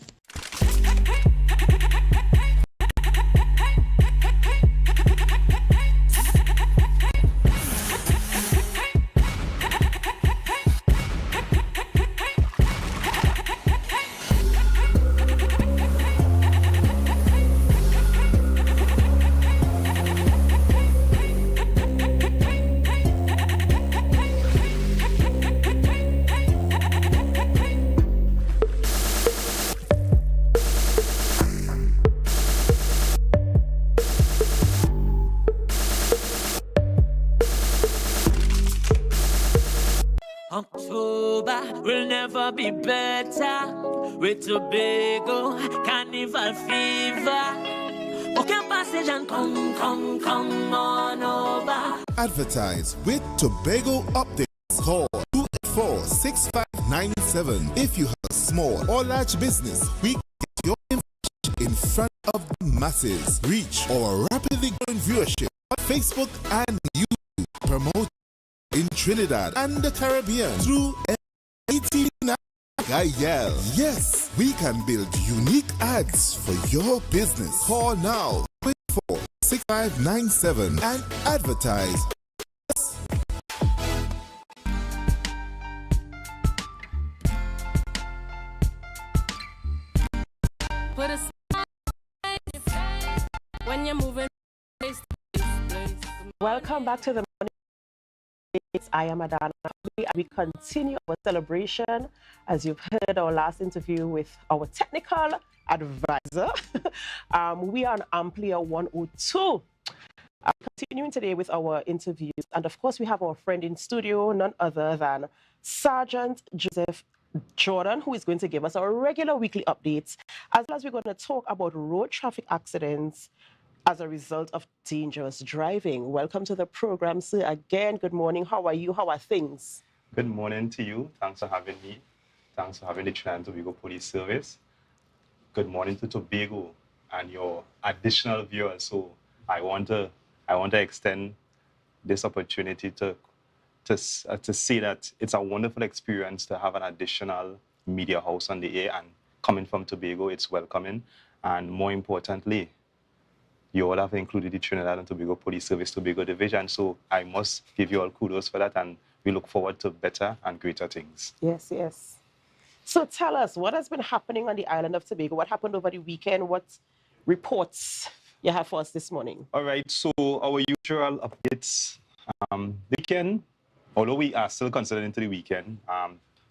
October will never be better with Tobago Carnival fever. Okay, passage and come on over. Advertise with Tobago Updates. Call 284-6597. If you have a small or large business, we can get your information in front of the masses. Reach our rapidly growing viewership on Facebook and YouTube. Promote in Trinidad and the Caribbean through ATV Gael. Yes, we can build unique ads for your business. Call now 646597 and advertise. Put a smile on your face when you're moving place to place. Welcome back to the morning. I am Adana. We continue our celebration. As you've heard our last interview with our technical advisor, we are on Amplia 102. Continuing today with our interviews, and of course we have our friend in studio, none other than Sergeant Joseph Jordan, who is going to give us our regular weekly updates, as well as we're going to talk about road traffic accidents as a result of dangerous driving. Welcome to the program, sir. Again, good morning. How are you? How are things? Good morning to you. Thanks for having me. Thanks for having the Trinidad and Tobago Police Service. Good morning to Tobago and your additional viewers. So I want to extend this opportunity to say that it's a wonderful experience to have an additional media house on the air, and coming from Tobago, it's welcoming. And more importantly, you all have included the Trinidad and Tobago Police Service Tobago Division. So I must give you all kudos for that, and we look forward to better and greater things. Yes, yes. So tell us, what has been happening on the island of Tobago? What happened over the weekend? What reports you have for us this morning? All right, so our usual updates. Weekend, although we are still considered into the weekend,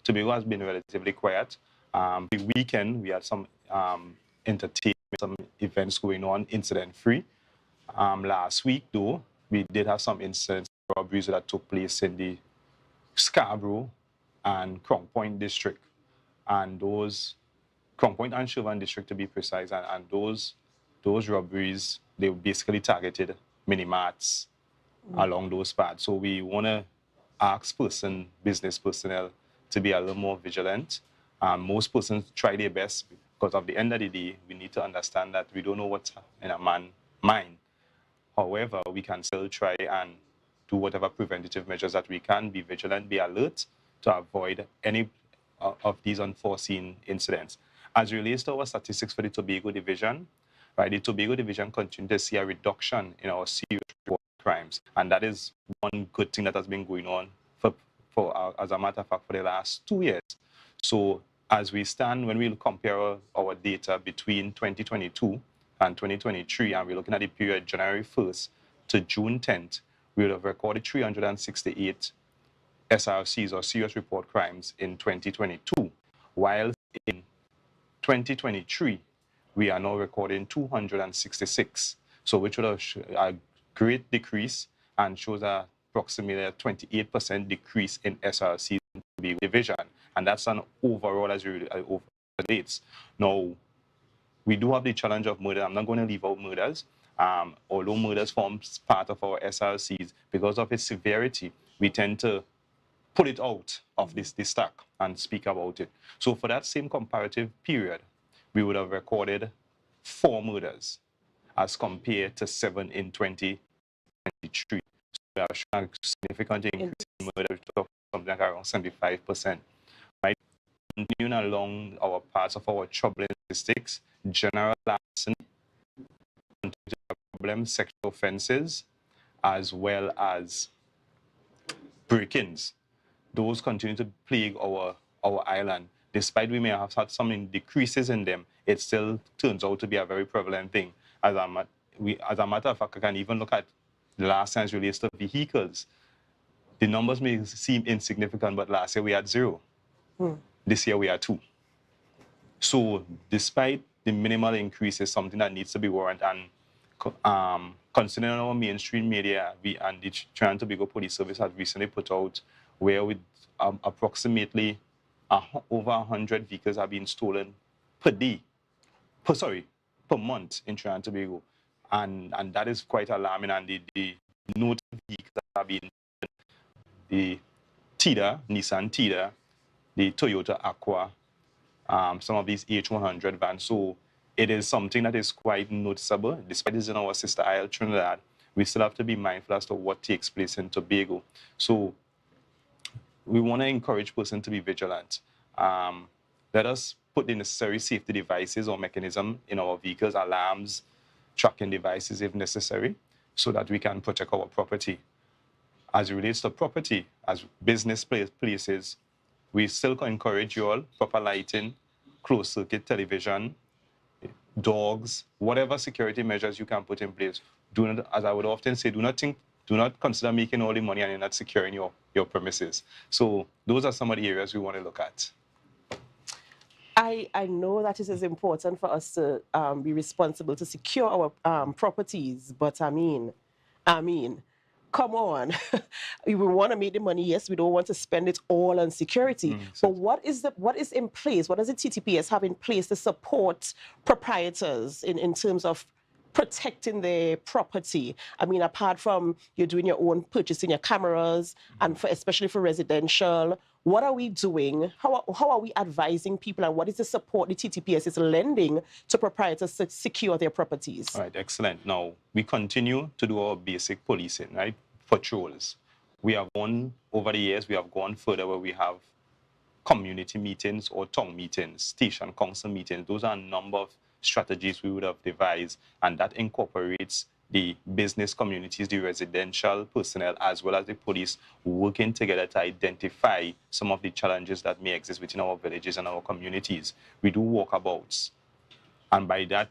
Tobago has been relatively quiet. The weekend, we had some entertainment, some events going on, incident-free. Last week, though, we did have some incidents, robberies that took place in the Scarborough and Crown Point district. And those, Crown Point and Chauvin district to be precise, and those robberies, they basically targeted mini-marts along those paths. So we want to ask business personnel to be a little more vigilant. Most persons try their best, because at the end of the day, we need to understand that we don't know what's in a man's mind. However, we can still try and do whatever preventative measures that we can, be vigilant, be alert to avoid any of these unforeseen incidents. As it relates to our statistics for the Tobago Division, right, the Tobago Division continues to see a reduction in our serious crimes. And that is one good thing that has been going on as a matter of fact, for the last 2 years. So as we stand, when we compare our data between 2022 and 2023, and we're looking at the period January 1st to June 10th, we would have recorded 368 SRCs, or serious report crimes, in 2022, while in 2023, we are now recording 266. So which would have a great decrease and shows approximately a 28% decrease in SRCs in the division. And that's an overall as it relates. Now, we do have the challenge of murder. I'm not going to leave out murders. Although murders forms part of our SRCs, because of its severity, we tend to pull it out of this stack and speak about it. So for that same comparative period, we would have recorded 4 murders as compared to 7 in 2023. So we have shown a significant increase in murder, something like around 75%. Right? Continuing along our parts of our troubling statistics, general larceny, problem, sexual offenses, as well as break-ins. Those continue to plague our island. Despite we may have had some decreases in them, it still turns out to be a very prevalent thing. As a matter of fact, I can even look at the last times relates to vehicles. The numbers may seem insignificant, but last year we had 0. This year we are 2. So despite the minimal increase, is something that needs to be warranted. And considering our mainstream media, and the Trinidad and Tobago Police Service has recently put out where with approximately over 100 vehicles have been stolen per month in Trinidad and Tobago. And that is quite alarming. And the noted vehicles that have been the Nissan Tida, the Toyota Aqua, some of these H100 vans. So it is something that is quite noticeable. Despite this in our sister isle, Trinidad, we still have to be mindful as to what takes place in Tobago. So we want to encourage persons to be vigilant. let us put the necessary safety devices or mechanism in our vehicles, alarms, tracking devices if necessary, so that we can protect our property. As it relates to property, as business places, we still encourage you all proper lighting, closed circuit television, dogs, whatever security measures you can put in place. Do not, as I would often say, do not consider making all the money and you're not securing your premises. So those are some of the areas we want to look at. I know that it is important for us to be responsible to secure our properties, but I mean, come on. We want to make the money, yes, we don't want to spend it all on security. But what is in place? What does the TTPS have in place to support proprietors in terms of protecting their property? I mean, apart from you're doing your own purchasing your cameras, and especially for residential, what are we doing? How are we advising people, and what is the support the TTPS is lending to proprietors to secure their properties? All right, excellent. Now, we continue to do our basic policing, right? Patrols. We have gone, over the years, we have gone further where we have community meetings or town meetings, station council meetings. Those are a number of strategies we would have devised, and that incorporates the business communities, the residential personnel, as well as the police working together to identify some of the challenges that may exist within our villages and our communities. We do walkabouts, and by that,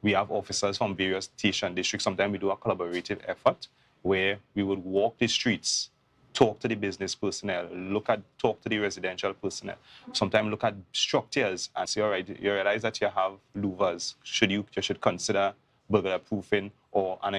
we have officers from various station districts. Sometimes we do a collaborative effort where we would walk the streets, talk to the business personnel, talk to the residential personnel, sometimes look at structures and say, all right, you realize that you have louvers. You should consider burglar proofing or an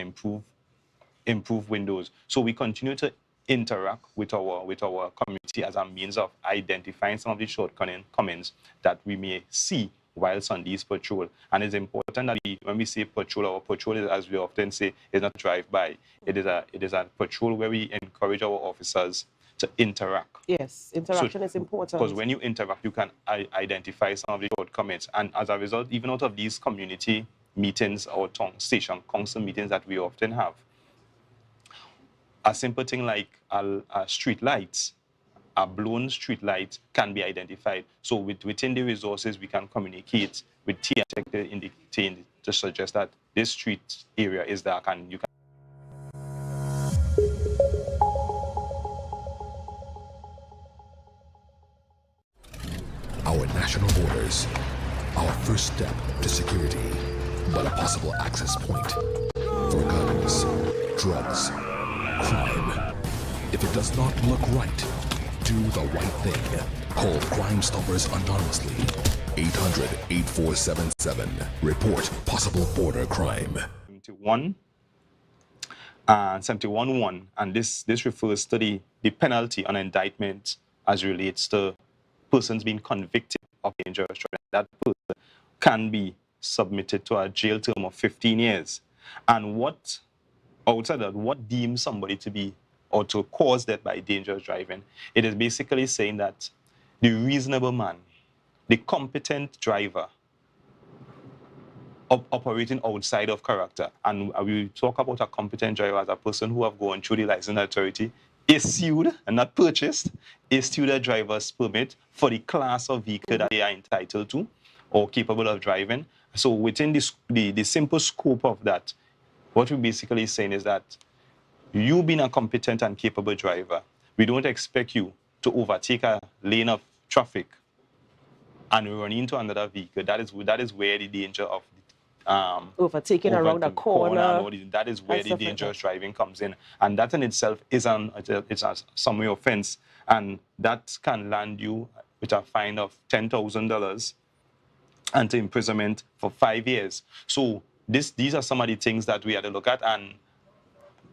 improved windows. So we continue to interact with our community as a means of identifying some of the shortcomings that we may see whilst on these patrol. And it's important that when we say patrol, our patrol is, as we often say, is not drive-by. It is a patrol where we encourage our officers to interact. Yes, interaction is important. Because when you interact, you can identify some of the shortcomings. And as a result, even out of these community meetings or station council meetings that we often have, a simple thing like street lights, a blown street light can be identified. So within the resources, we can communicate with TNTech to indicate, to suggest that this street area is dark, and you can. Our national borders, our first step to security, but a possible access point for guns, drugs, crime. If it does not look right, do the right thing. Call Crime Stoppers anonymously. 800-8477. Report possible border crime. 71 and 71.1, and this refers to the penalty on indictment as relates to persons being convicted of dangerous driving. That person can be submitted to a jail term of 15 years. And outside that, what deems somebody to be or to cause death by dangerous driving? It is basically saying that the reasonable man, the competent driver, operating outside of character, and we talk about a competent driver as a person who have gone through the license authority, issued and not purchased, issued a driver's permit for the class of vehicle that they are entitled to or capable of driving. So within the simple scope of that, what we're basically saying is that you being a competent and capable driver, we don't expect you to overtake a lane of traffic and run into another vehicle. That is where the danger of overtaking around a corner. That is where the dangerous driving comes in. And that in itself is it's a summary offense. And that can land you with a fine of $10,000 and to imprisonment for 5 years. So these are some of the things that we had to look at. And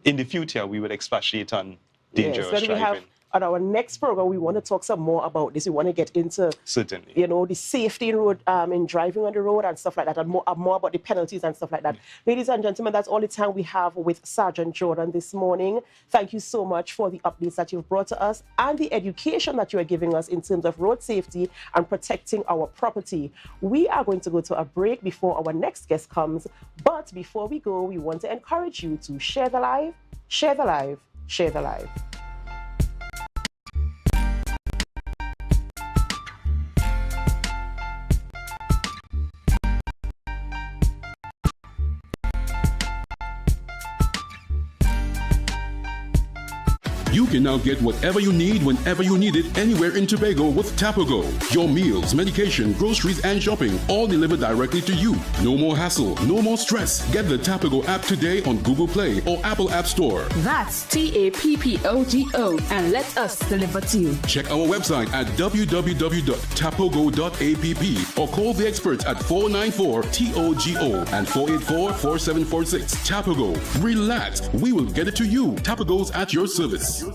in the future, we will expatiate on dangerous driving. On our next program, we want to talk some more about this. We want to get into, certainly, the safety in road, in driving on the road and stuff like that, and more about the penalties and stuff like that. Ladies and gentlemen, that's all the time we have with Sergeant Jordan this morning. Thank you so much for the updates that you've brought to us and the education that you are giving us in terms of road safety and protecting our property. We are going to go to a break before our next guest comes. But before we go, we want to encourage you to share the live, share the live, share the live. You can now get whatever you need whenever you need it anywhere in Tobago with Tobago. Your meals, medication, groceries, and shopping all delivered directly to you. No more hassle, no more stress. Get the Tobago app today on Google Play or Apple App Store. That's TAPPOGO and let us deliver to you. Check our website at www.tapogo.app or call the experts at 494-TOGO and 484-4746. Tapago. Relax. We will get it to you. Tapago's at your service. The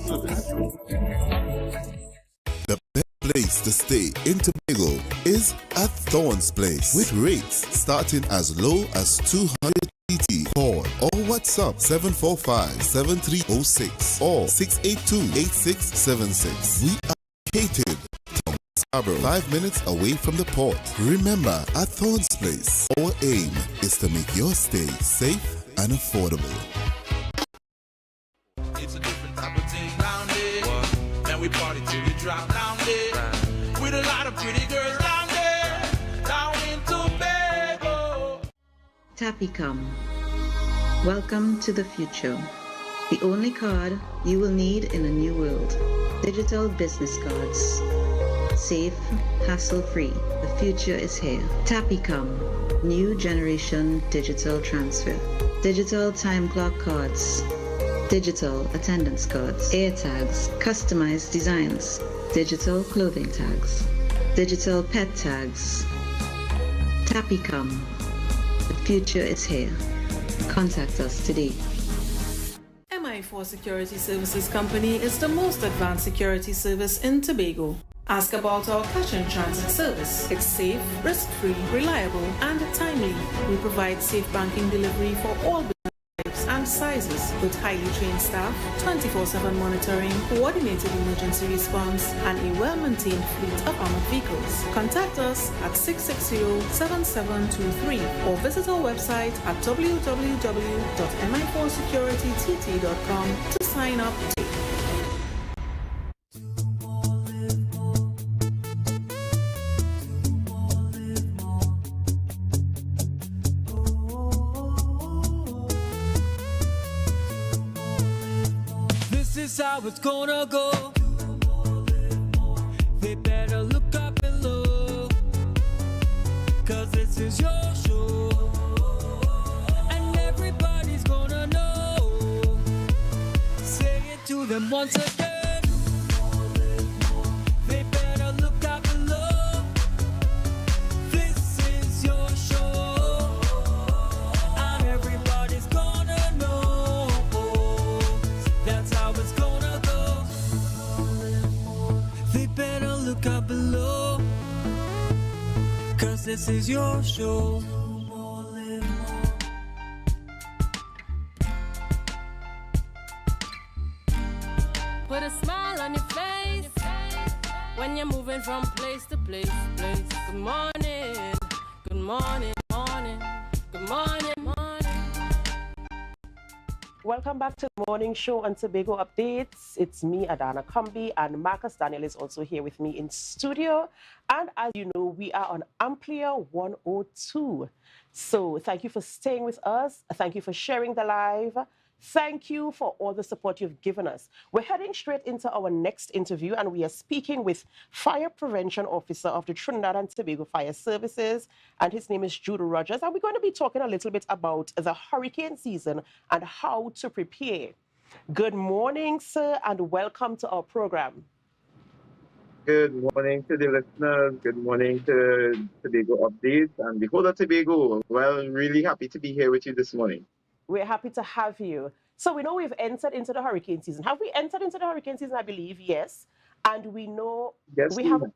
best place to stay in Tobago is at Thorns Place with rates starting as low as 200 TT. Call or WhatsApp 745-7306 or 682-8676. We are located from Scarborough, 5 minutes away from the port. Remember, at Thorns Place, our aim is to make your stay safe and affordable. It's a different type of thing down there. Then we party till we drop down there. With a lot of pretty girls down there. Down in Tobago. Tapicom. Welcome to the future. The only card you will need in a new world. Digital business cards. Safe, hassle-free. The future is here. Tapicom. New generation digital transfer. Digital time clock cards. Digital attendance cards. Air tags. Customized designs. Digital clothing tags. Digital pet tags. Tapicom. The future is here. Contact us today. MI4 Security Services Company is the most advanced security service in Tobago. Ask about our cash in transit service. It's safe, risk-free, reliable, and timely. We provide safe banking delivery for all business types and sizes with highly trained staff, 24/7 monitoring, coordinated emergency response, and a well-maintained fleet of armored vehicles. Contact us at 660-7723 or visit our website at www.mi4securitytt.com to sign up today. This is how it's gonna go. They better look up and look, 'cause this is your show. And everybody's gonna know. Say it to them once again. They better look up and look. This is your show. And everybody's gonna know. That's how it's gonna go. They better look up below, 'cause this is your show. Put a smile on your face when you're moving from place to place. Good morning, good morning, morning, good morning, morning. Welcome back to the morning show on Tobago Updates. It's me, Adana Kumbi, and Marcus Daniel is also here with me in studio. And as you know, we are on Amplia 102. So thank you for staying with us. Thank you for sharing the live. Thank you for all the support you've given us. We're heading straight into our next interview, and we are speaking with Fire Prevention Officer of the Trinidad and Tobago Fire Services, and his name is Jude Rogers. And we're going to be talking a little bit about the hurricane season and how to prepare. Good morning, sir, and welcome to our program. Good morning to the listeners. Good morning to Tobago Updates and the whole of Tobago. Well, really happy to be here with you this morning. We're happy to have you. So we know we've entered into the hurricane season. Have we entered into the hurricane season? I believe, yes. And we know Yes, we have.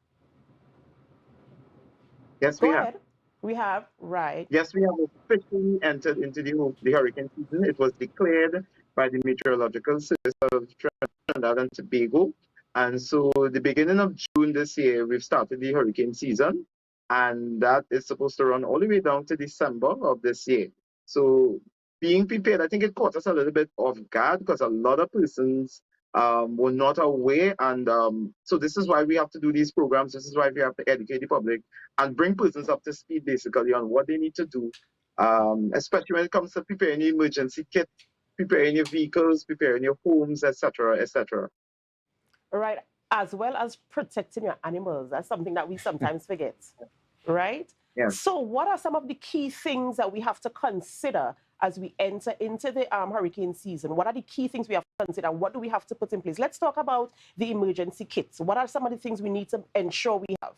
Yes, Go we have. ahead. We have, right. Yes, we have officially entered into the hurricane season. It was declared by the Meteorological Service of Trinidad and Tobago. And so the beginning of June this year, we've started the hurricane season. And that is supposed to run all the way down to December of this year. So being prepared, I think it caught us a little bit off guard because a lot of persons were not aware. And so this is why we have to do these programs. This is why we have to educate the public and bring persons up to speed basically on what they need to do, especially when it comes to preparing the emergency kit, preparing your vehicles, preparing your homes, etc., etc. Right, as well as protecting your animals. That's something that we sometimes forget, right? Yes. So what are some of the key things that we have to consider as we enter into the hurricane season? What are the key things we have to consider? What do we have to put in place? Let's talk about the emergency kits. What are some of the things we need to ensure we have?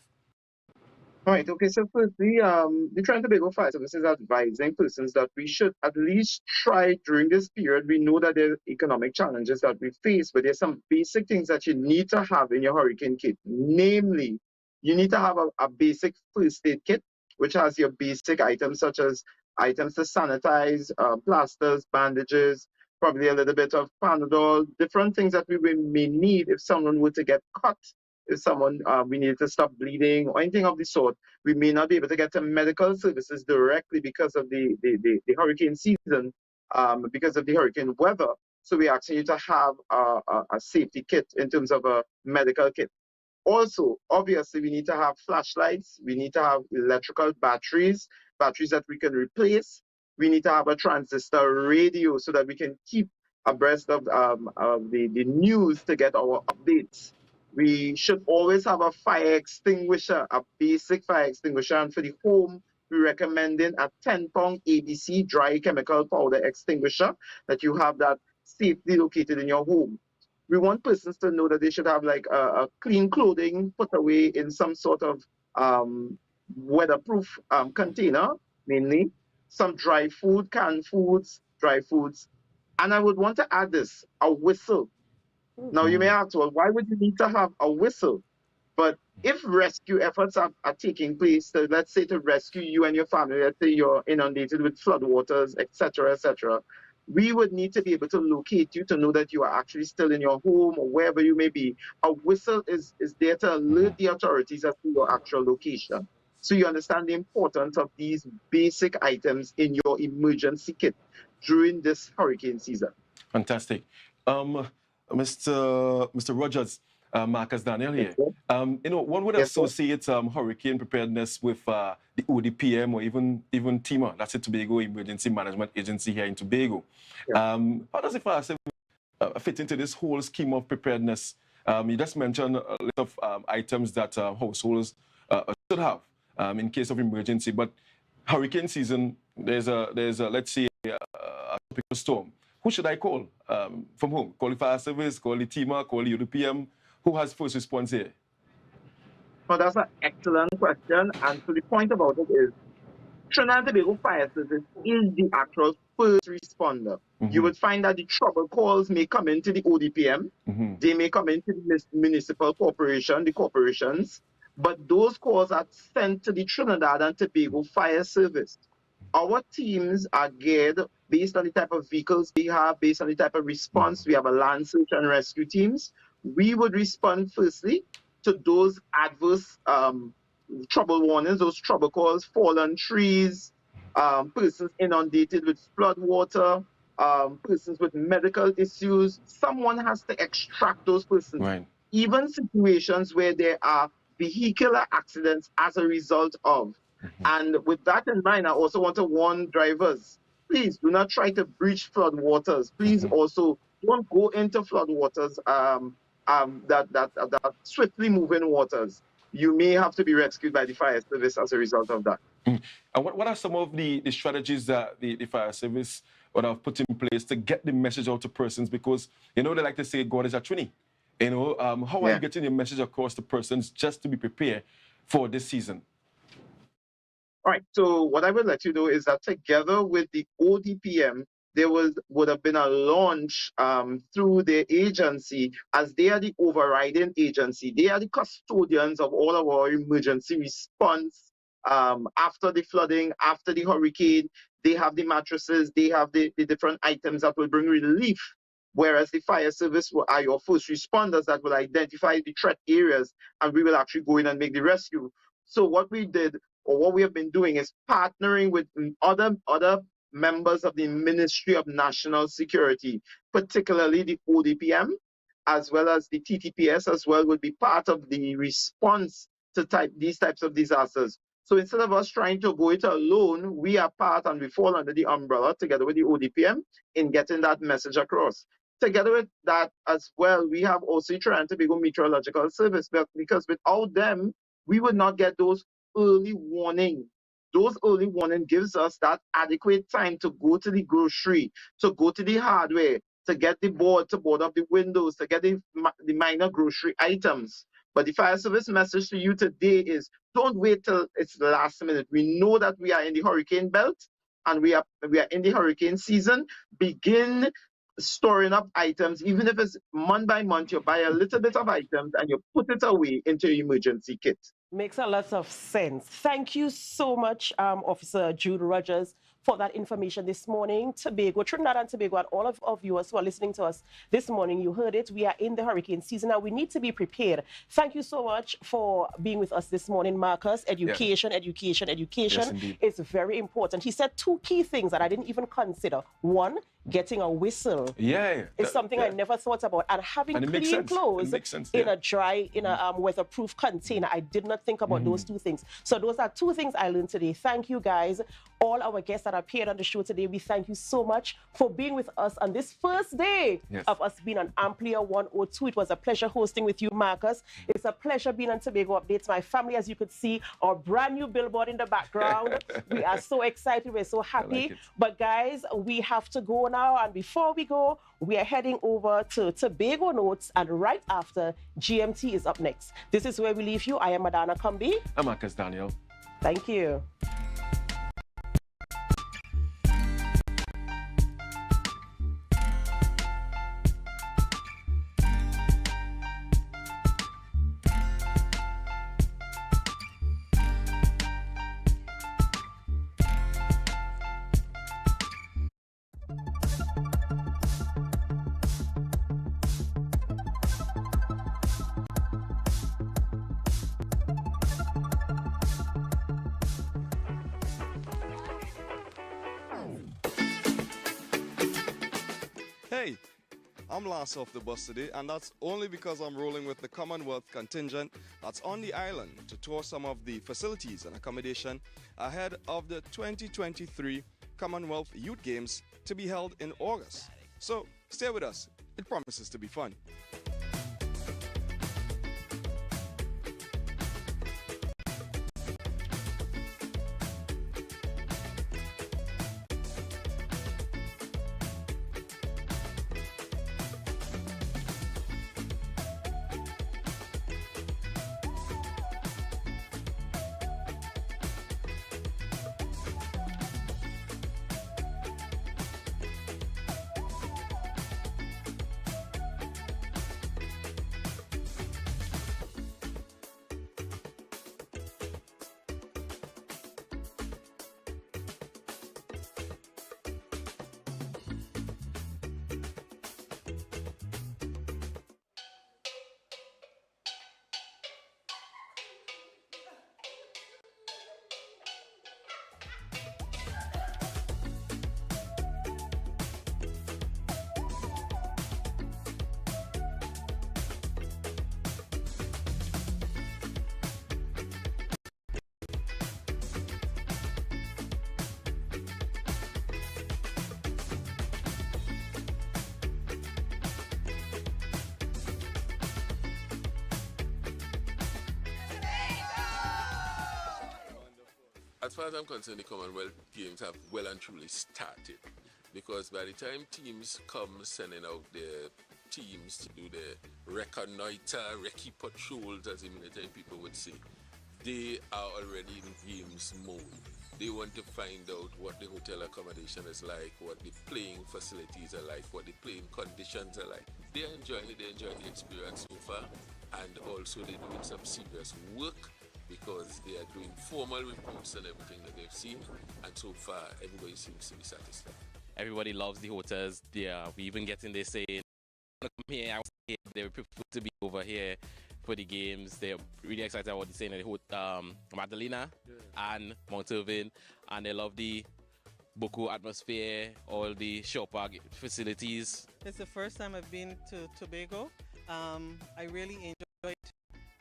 All right, okay, so firstly, the Trinidad and Tobago Fire Service is advising persons that we should at least try during this period. We know that there are economic challenges that we face, but there's some basic things that you need to have in your hurricane kit. Namely, you need to have a basic first aid kit, which has your basic items such as items to sanitize, plasters, bandages, probably a little bit of Panadol, different things that we may need if someone were to get cut. If someone, we need to stop bleeding or anything of the sort, we may not be able to get to medical services directly because of the hurricane season, because of the hurricane weather. So we asking you to have a safety kit in terms of a medical kit. Also, obviously, we need to have flashlights. We need to have electrical batteries that we can replace. We need to have a transistor radio so that we can keep abreast of the news to get our updates. We should always have a fire extinguisher, a basic fire extinguisher. And for the home, we're recommending a 10-pound ABC dry chemical powder extinguisher, that you have that safely located in your home. We want persons to know that they should have like a clean clothing put away in some sort of weatherproof container, mainly. Some dry food, canned foods, dry foods. And I would want to add this, a whistle. Now you may ask, well, why would you need to have a whistle? But if rescue efforts are taking place, so let's say to rescue you and your family, let's say you're inundated with floodwaters, etc., we would need to be able to locate you to know that you are actually still in your home or wherever you may be. A whistle is there to alert the authorities as to your actual location. So you understand the importance of these basic items in your emergency kit during this hurricane season. Fantastic. Mr. Rogers, Marcus Daniel here. You know, one would associate hurricane preparedness with the ODPM or even TEMA, that's the Tobago Emergency Management Agency here in Tobago. How does the fire service fit into this whole scheme of preparedness? You just mentioned a list of items that households should have in case of emergency, but hurricane season, there's a let's say a tropical storm. Who should I call? From whom? Call the fire service, call the TEMA, call the UDPM? Who has first response here? Well, that's an excellent question. And so the point about it is, Trinidad and Tobago Fire Service is the actual first responder. You would find that the trouble calls may come into the ODPM, they may come into the municipal corporation, the corporations, but those calls are sent to the Trinidad and Tobago Fire Service. Our teams are geared based on the type of vehicles we have, based on the type of response. We have a land search and rescue teams. We would respond firstly to those adverse trouble warnings, those trouble calls, fallen trees, persons inundated with flood water, persons with medical issues. Someone has to extract those persons. Right. Even situations where there are vehicular accidents as a result of. And with that in mind, I also want to warn drivers, please do not try to breach flood waters. Please also don't go into flood waters, that swiftly moving waters. You may have to be rescued by the fire service as a result of that. And what are some of the strategies that the fire service would have put in place to get the message out to persons? Because, you know, they like to say God is a Trini. You know, how are you getting the message across to persons just to be prepared for this season? All right, so what I would let you know is that together with the ODPM, there would have been a launch through their agency, as they are the overriding agency. They are the custodians of all of our emergency response after the flooding, after the hurricane. They have the mattresses, they have the different items that will bring relief, whereas the fire service are your first responders that will identify the threat areas, and we will actually go in and make the rescue. So what we did, or what we have been doing, is partnering with other members of the Ministry of National Security, particularly the ODPM, as well as the TTPS as well, would be part of the response to these types of disasters. So instead of us trying to go it alone, we are part and we fall under the umbrella together with the ODPM in getting that message across. Together with that as well, we have also Trinidad and Tobago Meteorological Service, because without them, we would not get those early warning. Those early warning gives us that adequate time to go to the grocery, to go to the hardware, to get the board, to board up the windows, to get the minor grocery items. But the fire service message to you today is don't wait till it's the last minute. We know that we are in the hurricane belt and we are in the hurricane season. Begin storing up items, even if it's month by month, you buy a little bit of items and you put it away into your emergency kit. Makes a lot of sense. Thank you so much, Officer Jude Rogers, for that information this morning. Tobago, Trinidad and Tobago, and all of our viewers who are listening to us this morning, you heard it. We are in the hurricane season now. We need to be prepared. Thank you so much for being with us this morning, Marcus. Education, yes. Education Yes, is very important. He said two key things that I didn't even consider. One, getting a whistle. Yeah. It's something I never thought about. And having clean clothes in a dry, weatherproof container. I did not think about those two things. So those are two things I learned today. Thank you, guys. All our guests that appeared on the show today, we thank you so much for being with us on this first day of us being on Amplia 102. It was a pleasure hosting with you, Marcus. It's a pleasure being on Tobago Updates. My family, as you could see, our brand new billboard in the background. We are so excited. We're so happy. But guys, we have to go now. And before we go, we are heading over to Tobago Notes. And right after, GMT is up next. This is where we leave you. I am Madonna Kumbi. I'm Marcus Daniel. Thank you. Hey, I'm last off the bus today, and that's only because I'm rolling with the Commonwealth contingent that's on the island to tour some of the facilities and accommodation ahead of the 2023 Commonwealth Youth Games to be held in August. So stay with us, it promises to be fun. As far as I'm concerned, the Commonwealth Games have well and truly started, because by the time teams come sending out their teams to do the reconnoiter, recce patrols, as the military people would say, they are already in games mode. They want to find out what the hotel accommodation is like, what the playing facilities are like, what the playing conditions are like. They're enjoying it, they're enjoying the experience so far, and also they're doing some serious work, because they are doing formal reports and everything that they've seen, and so far everybody seems to be satisfied. Everybody loves the hotels. We even getting they saying, "Come here, I was here." They prefer to be over here for the games. They're really excited about the saying at Magdalena and Mount Irving, and they love the Boko atmosphere, all the shop facilities. It's the first time I've been to Tobago. I really enjoyed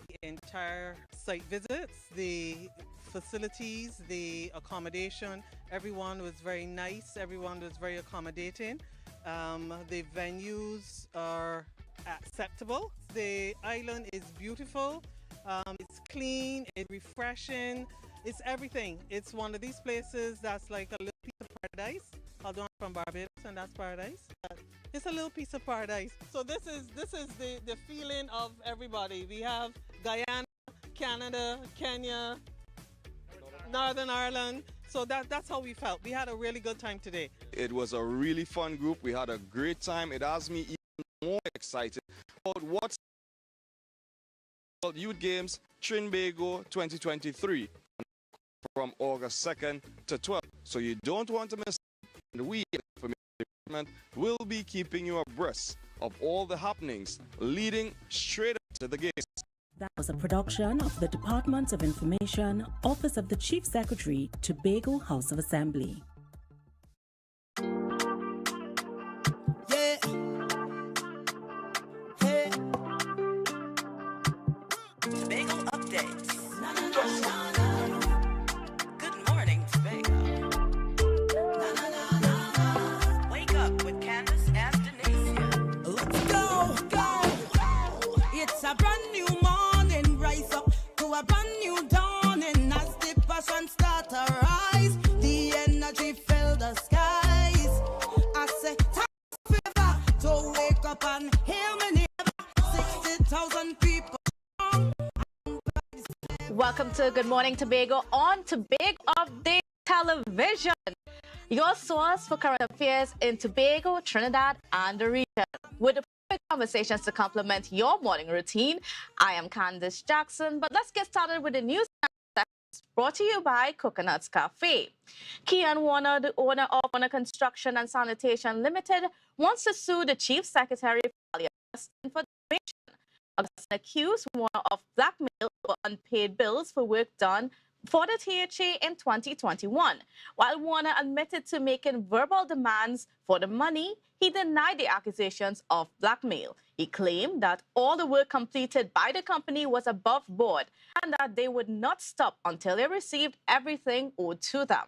the entire site visits. The facilities, the accommodation. Everyone was very nice. Everyone was very accommodating. The venues are acceptable. The island is beautiful. It's clean. It's refreshing. It's everything. It's one of these places that's like a little piece of paradise. Although I'm from Barbados and that's paradise. But it's a little piece of paradise. So this is the feeling of everybody. We have Guyana, Canada, Kenya, Northern Ireland. So that's how we felt. We had a really good time today. It was a really fun group. We had a great time. It has me even more excited about what's called Youth Games Tobago 2023 from August 2nd to 12th. So you don't want to miss it. And we, Information Department, will be keeping you abreast of all the happenings leading straight up to the games. That was a production of the Department of Information, Office of the Chief Secretary, Tobago House of Assembly. Yeah. Hey. Tobago updates. Good morning, Tobago. Wake up with Candace and Denasia. Let's go, go. It's a brand new morning. Rise up to a brand new dawning. As the passion start to rise, the energy fill the skies. I say, time fever to wake up and hear me never. 60,000 people. Welcome to Good Morning Tobago on Tobago Update Television, your source for current affairs in Tobago, Trinidad, and the region. With the perfect conversations to complement your morning routine, I am Candace Jackson, but let's get started with the news brought to you by Coconuts Cafe. Kian Warner, the owner of Warner Construction and Sanitation Limited, wants to sue the Chief Secretary for defamation. Augustine accused Warner of blackmail or unpaid bills for work done for the THA in 2021. While Warner admitted to making verbal demands for the money, he denied the accusations of blackmail. He claimed that all the work completed by the company was above board and that they would not stop until they received everything owed to them.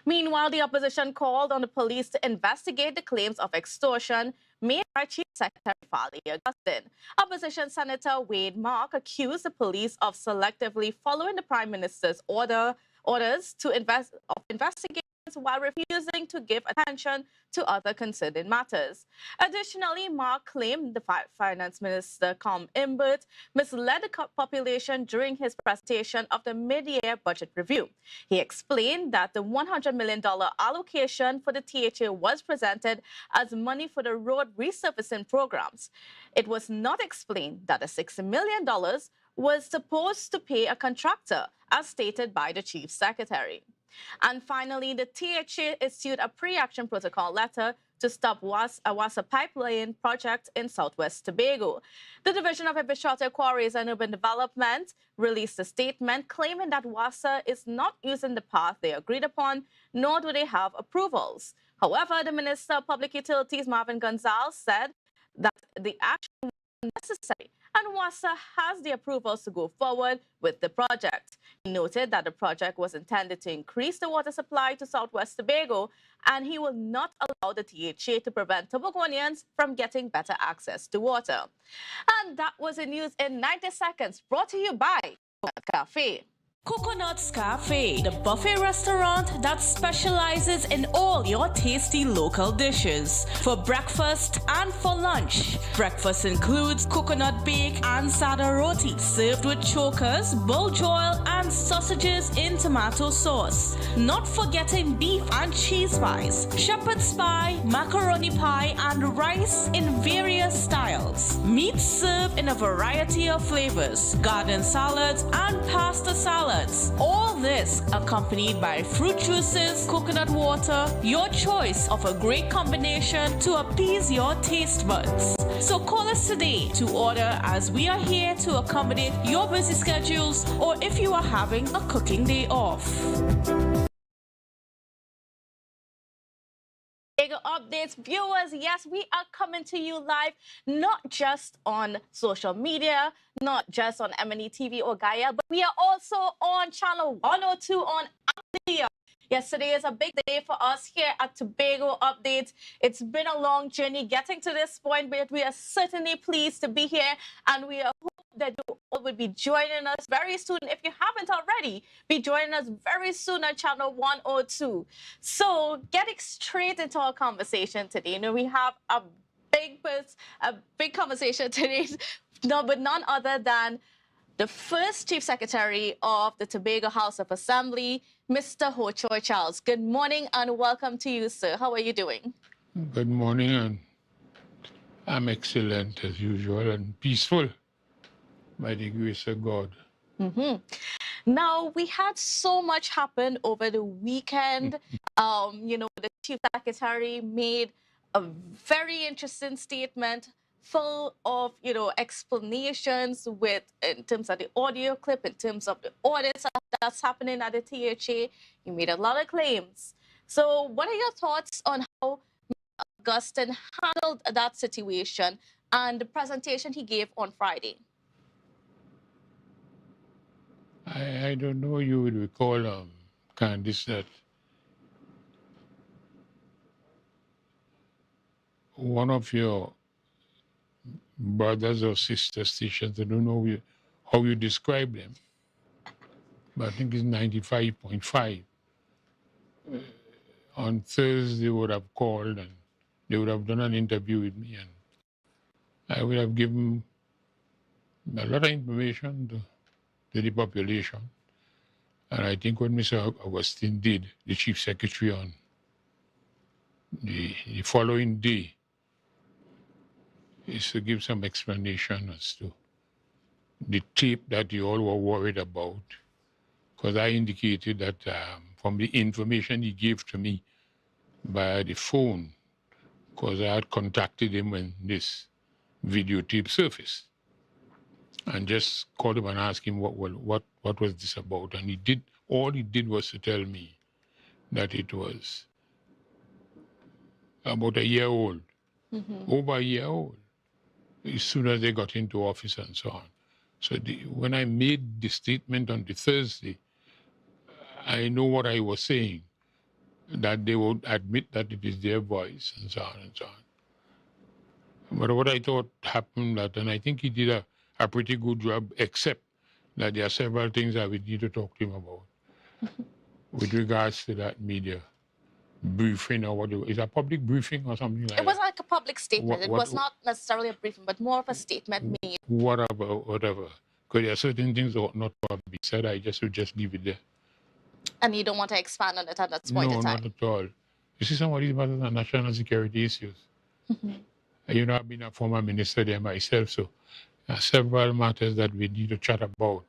Meanwhile, the opposition called on the police to investigate the claims of extortion made by Chief Secretary Fali Augustine. Opposition Senator Wade Mark accused the police of selectively following the Prime Minister's orders to investigate while refusing to give attention to other concerning matters. Additionally, Mark claimed the Finance Minister, Com Imbert, misled the population during his presentation of the mid-year budget review. He explained that the $100 million allocation for the THA was presented as money for the road resurfacing programs. It was not explained that the $60 million was supposed to pay a contractor, as stated by the Chief Secretary. And finally, the THA issued a pre-action protocol letter to stop Wassa pipeline project in southwest Tobago. The Division of Infrastructure, Quarries and Urban Development released a statement claiming that Wassa is not using the path they agreed upon, nor do they have approvals. However, the Minister of Public Utilities, Marvin Gonzalez, said that the action was necessary and Wassa has the approvals to go forward with the project. He noted that the project was intended to increase the water supply to southwest Tobago, and he will not allow the THA to prevent Tobagonians from getting better access to water. And that was the news in 90 seconds, brought to you by Coconut Cafe. Coconuts Cafe, the buffet restaurant that specializes in all your tasty local dishes. For breakfast and for lunch. Breakfast includes coconut bake and sada roti, served with chokers, bull joil, and sausages in tomato sauce. Not forgetting beef and cheese pies, shepherd's pie, macaroni pie, and rice in various styles. Meat served in a variety of flavors, garden salads, and pasta salads. All this accompanied by fruit juices, coconut water, your choice of a great combination to appease your taste buds. So call us today to order, as we are here to accommodate your busy schedules or if you are having a cooking day off. Tobago updates. Viewers, yes, we are coming to you live, not just on social media, not just on M&E TV or Gaia, but we are also on channel 102 on Amdia. Yesterday is a big day for us here at Tobago Updates. It's been a long journey getting to this point, but we are certainly pleased to be here, and we hope that you all will be joining us very soon. If you haven't already, be joining us very soon on channel 102. So getting straight into our conversation today, you know, we have a big conversation today, but none other than the first Chief Secretary of the Tobago House of Assembly, Mr. Ho-Choi Charles. Good morning and welcome to you, sir. How are you doing? Good morning, and I'm excellent as usual and peaceful by the grace of God. Now, we had so much happen over the weekend. You know, the Chief Secretary made a very interesting statement full of, you know, explanations in terms of the audio clip, in terms of the audits that's happening at the THA. He made a lot of claims. So what are your thoughts on how Augustine handled that situation and the presentation he gave on Friday? I don't know, you would recall, Candice, that one of your brothers or sister stations, I don't know how you describe them, but I think it's 95.5. On Thursday would have called and they would have done an interview with me, and I would have given a lot of information to the population. And I think what Mr. Augustine did, the Chief Secretary, on the following day, is to give some explanation as to the tape that you all were worried about. Because I indicated that from the information he gave to me by the phone, because I had contacted him when this videotape surfaced, and just called him and asked him what was this about. And all he did was to tell me that it was about a year old, over a year old, as soon as they got into office and so on. So when I made the statement on the Thursday, I know what I was saying, that they would admit that it is their voice and so on and so on. But what I thought happened, and I think he did a pretty good job, except that there are several things that we need to talk to him about with regards to that media briefing, or is a public briefing or something like that? It was like a public statement. It was not necessarily a briefing, but more of a statement made. Whatever. Because there are certain things that ought not to be said. I would just leave it there. And you don't want to expand on it at that point in time? No, not at all. You see, some of these matters are national security issues. You know, I've been a former minister there myself, so there are several matters that we need to chat about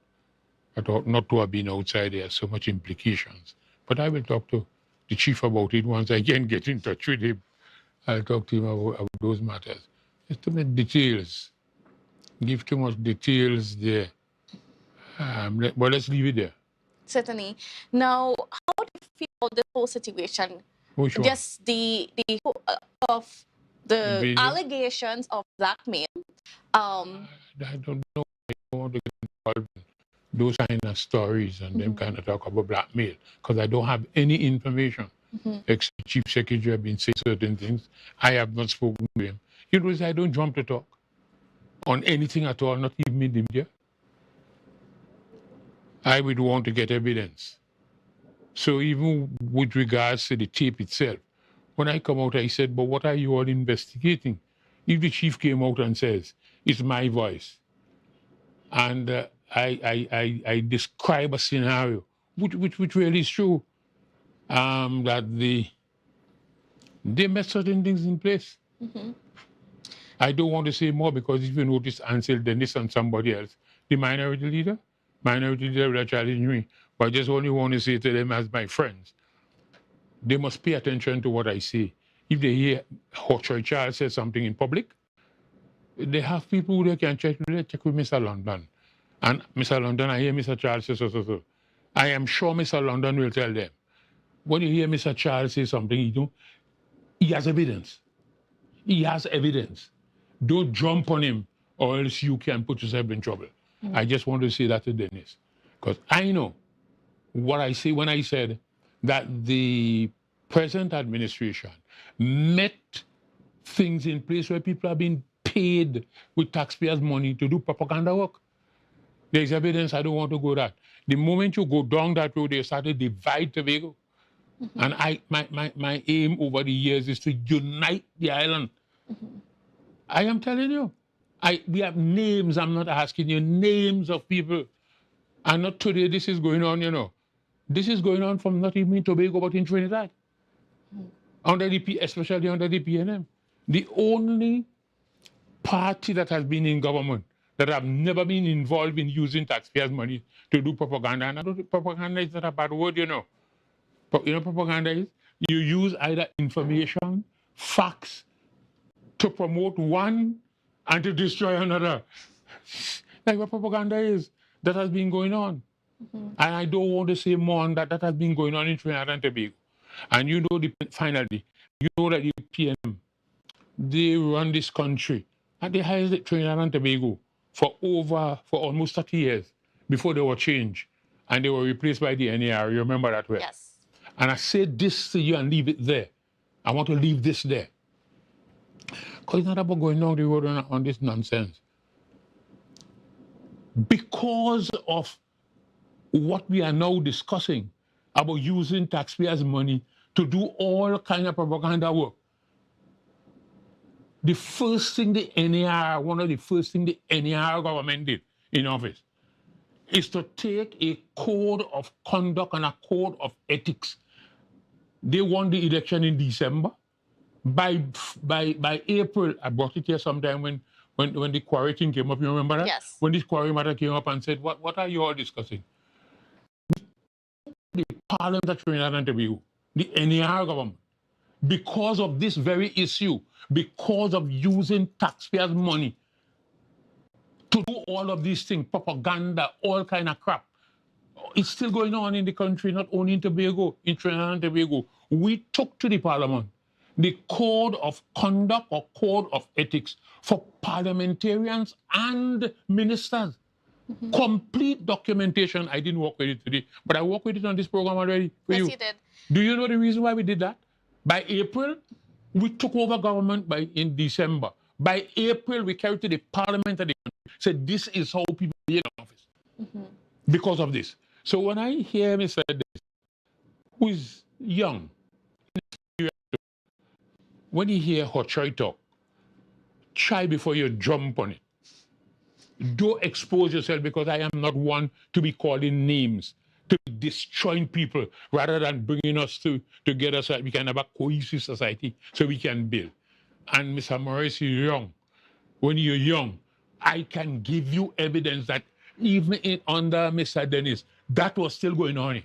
that ought not to have been outside. There are so much implications. But I will talk to the chief about it once I can get in touch with him. I'll talk to him about those matters. There's too many details. Give too much details there. But let's leave it there. Certainly. Now, how do you feel about this whole situation? Which one? Just the allegations of blackmail. I don't know. I don't want to get involved in those kind of stories and them kind of talk about blackmail, because I don't have any information. Except Chief Secretary have been saying certain things. I have not spoken to him. You know, I don't jump to talk on anything at all, not even in the media. I would want to get evidence. So even with regards to the tape itself, when I come out, I said, but what are you all investigating? If the chief came out and says, it's my voice, and I describe a scenario, which really is true, that they met certain things in place. I don't want to say more, because if you notice Ansel Dennis and somebody else, the minority leader will challenge me. But I just only want to say to them as my friends, they must pay attention to what I say. If they hear Ho-Choi Charles say something in public, they have people who they can check with Mr. London. And Mr. London, I hear Mr. Charles say so. I am sure Mr. London will tell them. When you hear Mr. Charles say something, He has evidence. He has evidence. Don't jump on him or else you can put yourself in trouble. I just want to say that to Dennis. Because I know what I say when I said that the present administration met things in place where people are being paid with taxpayers' money to do propaganda work. There's evidence. I don't want to go that. The moment you go down that road, they start to divide Tobago. And my aim over the years is to unite the island. I am telling you. We have names. I'm not asking you names of people. And not today this is going on, you know. This is going on from not even in Tobago, but in Trinidad. Especially under the PNM. The only party that has been in government that have never been involved in using taxpayers' money to do propaganda. And I don't think propaganda is not a bad word, you know. You know propaganda is? You use either information, facts, to promote one and to destroy another. Like what propaganda is. That has been going on. And I don't want to say more on that. That has been going on in Trinidad and Tobago. And you know, finally, you know that the PNM, they run this country at the highest Trinidad and Tobago for almost 30 years before they were changed. And they were replaced by the NAR. You remember that well? Yes. And I said this to you and leave it there. I want to leave this there. Because it's not about going down the road on this nonsense. Because of what we are now discussing about using taxpayers' money to do all kind of propaganda work. The first thing the NAR, one of the first things the NAR government did in office is to take a code of conduct and a code of ethics. They won the election in December. By April, I brought it here sometime when the quarry thing came up, you remember that? Yes. When this quarry matter came up and said, what are you all discussing? The Parliament of Trinidad and Tobago, the NAR government, because of this very issue, because of using taxpayers' money to do all of these things, propaganda, all kind of crap. It's still going on in the country, not only in Tobago, in Trinidad and Tobago. We took to the Parliament the code of conduct or code of ethics for parliamentarians and ministers. Complete documentation. I didn't work with it today, but I worked with it on this program already. Yes, you did. Do you know the reason why we did that? By April, we took over government in December. By April, we carried to the Parliament of the country, said this is how people be in office. Because of this. So when I hear Mr. Dennis, who is young, when you hear Ho-Choi talk, try before you jump on it. Don't expose yourself, because I am not one to be calling names, to be destroying people, rather than bringing us together so that we can have a cohesive society so we can build. And Mr. Morris, you're young. When you're young, I can give you evidence that even under Mr. Dennis, that was still going on.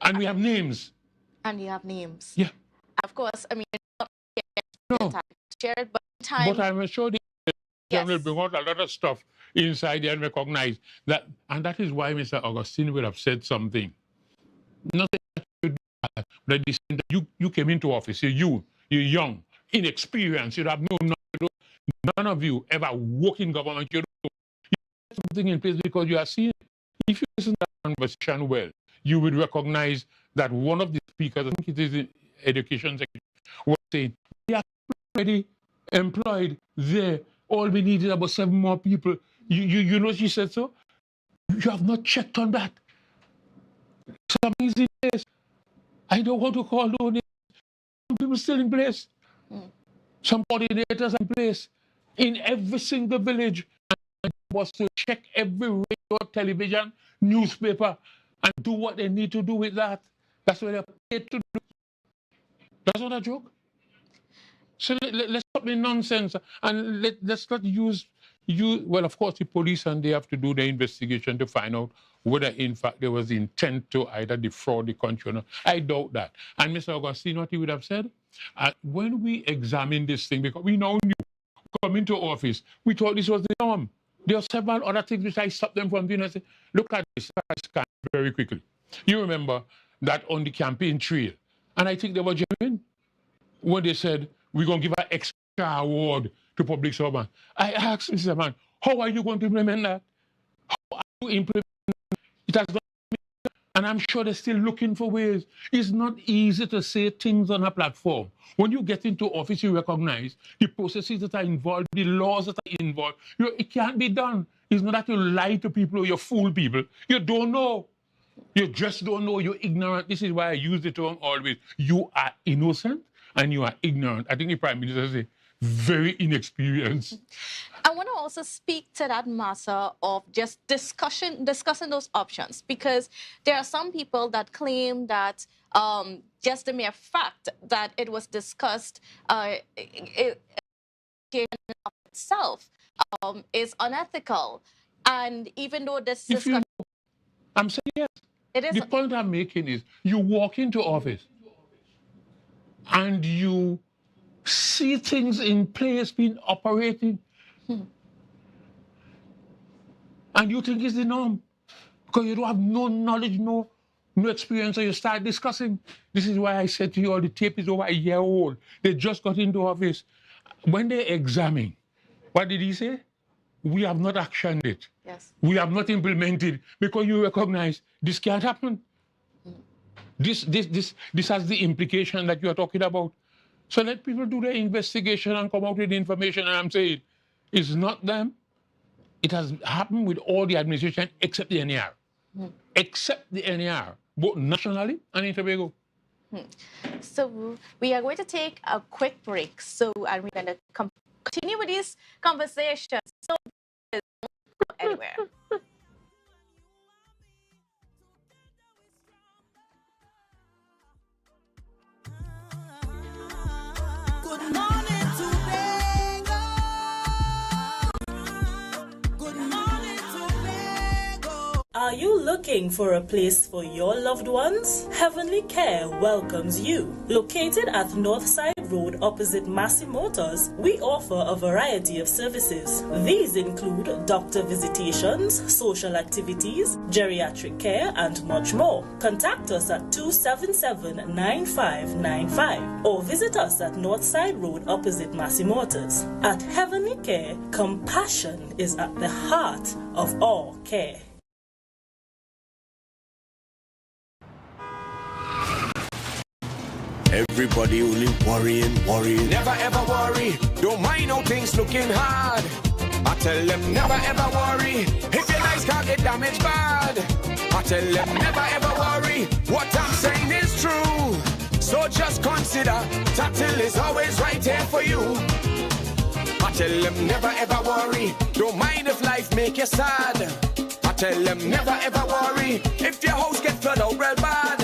And we have names. And you have names. Yeah. Of course, I mean, no. Share it, but time. But I'm sure they will bring out a lot of stuff inside there and recognize that. And that is why Mr. Augustine would have said something. Nothing that you do, but you came into office, you're young, inexperienced, you have no knowledge. None of you ever work in government. You have something in place because you are seeing. If you listen to that conversation well, you would recognize that one of the speakers, I think it is in education secretary, was saying, we are already employed there. All we need is about 7 more people. You know she said so? You have not checked on that. Some is in place. I don't want to call those names. Some people still in place. Some coordinators in place. In every single village. And was to check every radio, television, newspaper, and do what they need to do with that. That's what they're paid to do. That's not a joke. So let's stop the nonsense and let's not use, well, of course, the police, and they have to do the investigation to find out whether, in fact, there was intent to either defraud the country or not. I doubt that. And Mr. Augustine, what he would have said, when we examine this thing, because we now knew, coming to office, we thought this was the norm. There are several other things which I stopped them from doing. I said, look at this, I scan very quickly. You remember that on the campaign trail, And I think they were genuine when they said, we're going to give an extra award to public servants. I asked Mr. Man, how are you going to implement that? How are you implementing it? Has not been, and I'm sure they're still looking for ways. It's not easy to say things on a platform. When you get into office, you recognize the processes that are involved, the laws that are involved. It can't be done. It's not that you lie to people or you fool people. You don't know. You just don't know. You're ignorant. This is why I use the term always. You are innocent and you are ignorant. I think the Prime Minister said, very inexperienced. I want to also speak to that matter of just discussing those options, because there are some people that claim that just the mere fact that it was discussed in itself is unethical. And even though this discussion... I'm saying yes. It is. The point I'm making is you walk into office and you see things in place being operated and you think it's the norm because you don't have no knowledge, no experience, so you start discussing. This is why I said to you all, the tape is over a year old. They just got into office. When they examine, what did he say? We have not actioned it. Yes. We have not implemented, because you recognize this can't happen. This has the implication that you are talking about. So let people do their investigation and come out with the information. And I'm saying it's not them. It has happened with all the administration except the NAR. Except the NAR, both nationally and in Tobago. So we are going to take a quick break. And we're going to continue with these conversations. So don't go anywhere. Good morning, Tobago. Good morning, Tobago. Are you looking for a place for your loved ones? Heavenly Care welcomes you. Located at Northside Road opposite Massey Motors, we offer a variety of services. These include doctor visitations, social activities, geriatric care, and much more. Contact us at 277-9595 or visit us at Northside Road opposite Massey Motors. At Heavenly Care, compassion is at the heart of all care. Everybody only worrying. Never ever worry. Don't mind how things looking hard. I tell them never ever worry. If your life can't get damaged bad. I tell them never ever worry. What I'm saying is true. So just consider Tatil is always right here for you. I tell them never ever worry. Don't mind if life make you sad. I tell them never ever worry. If your house get flooded out real bad.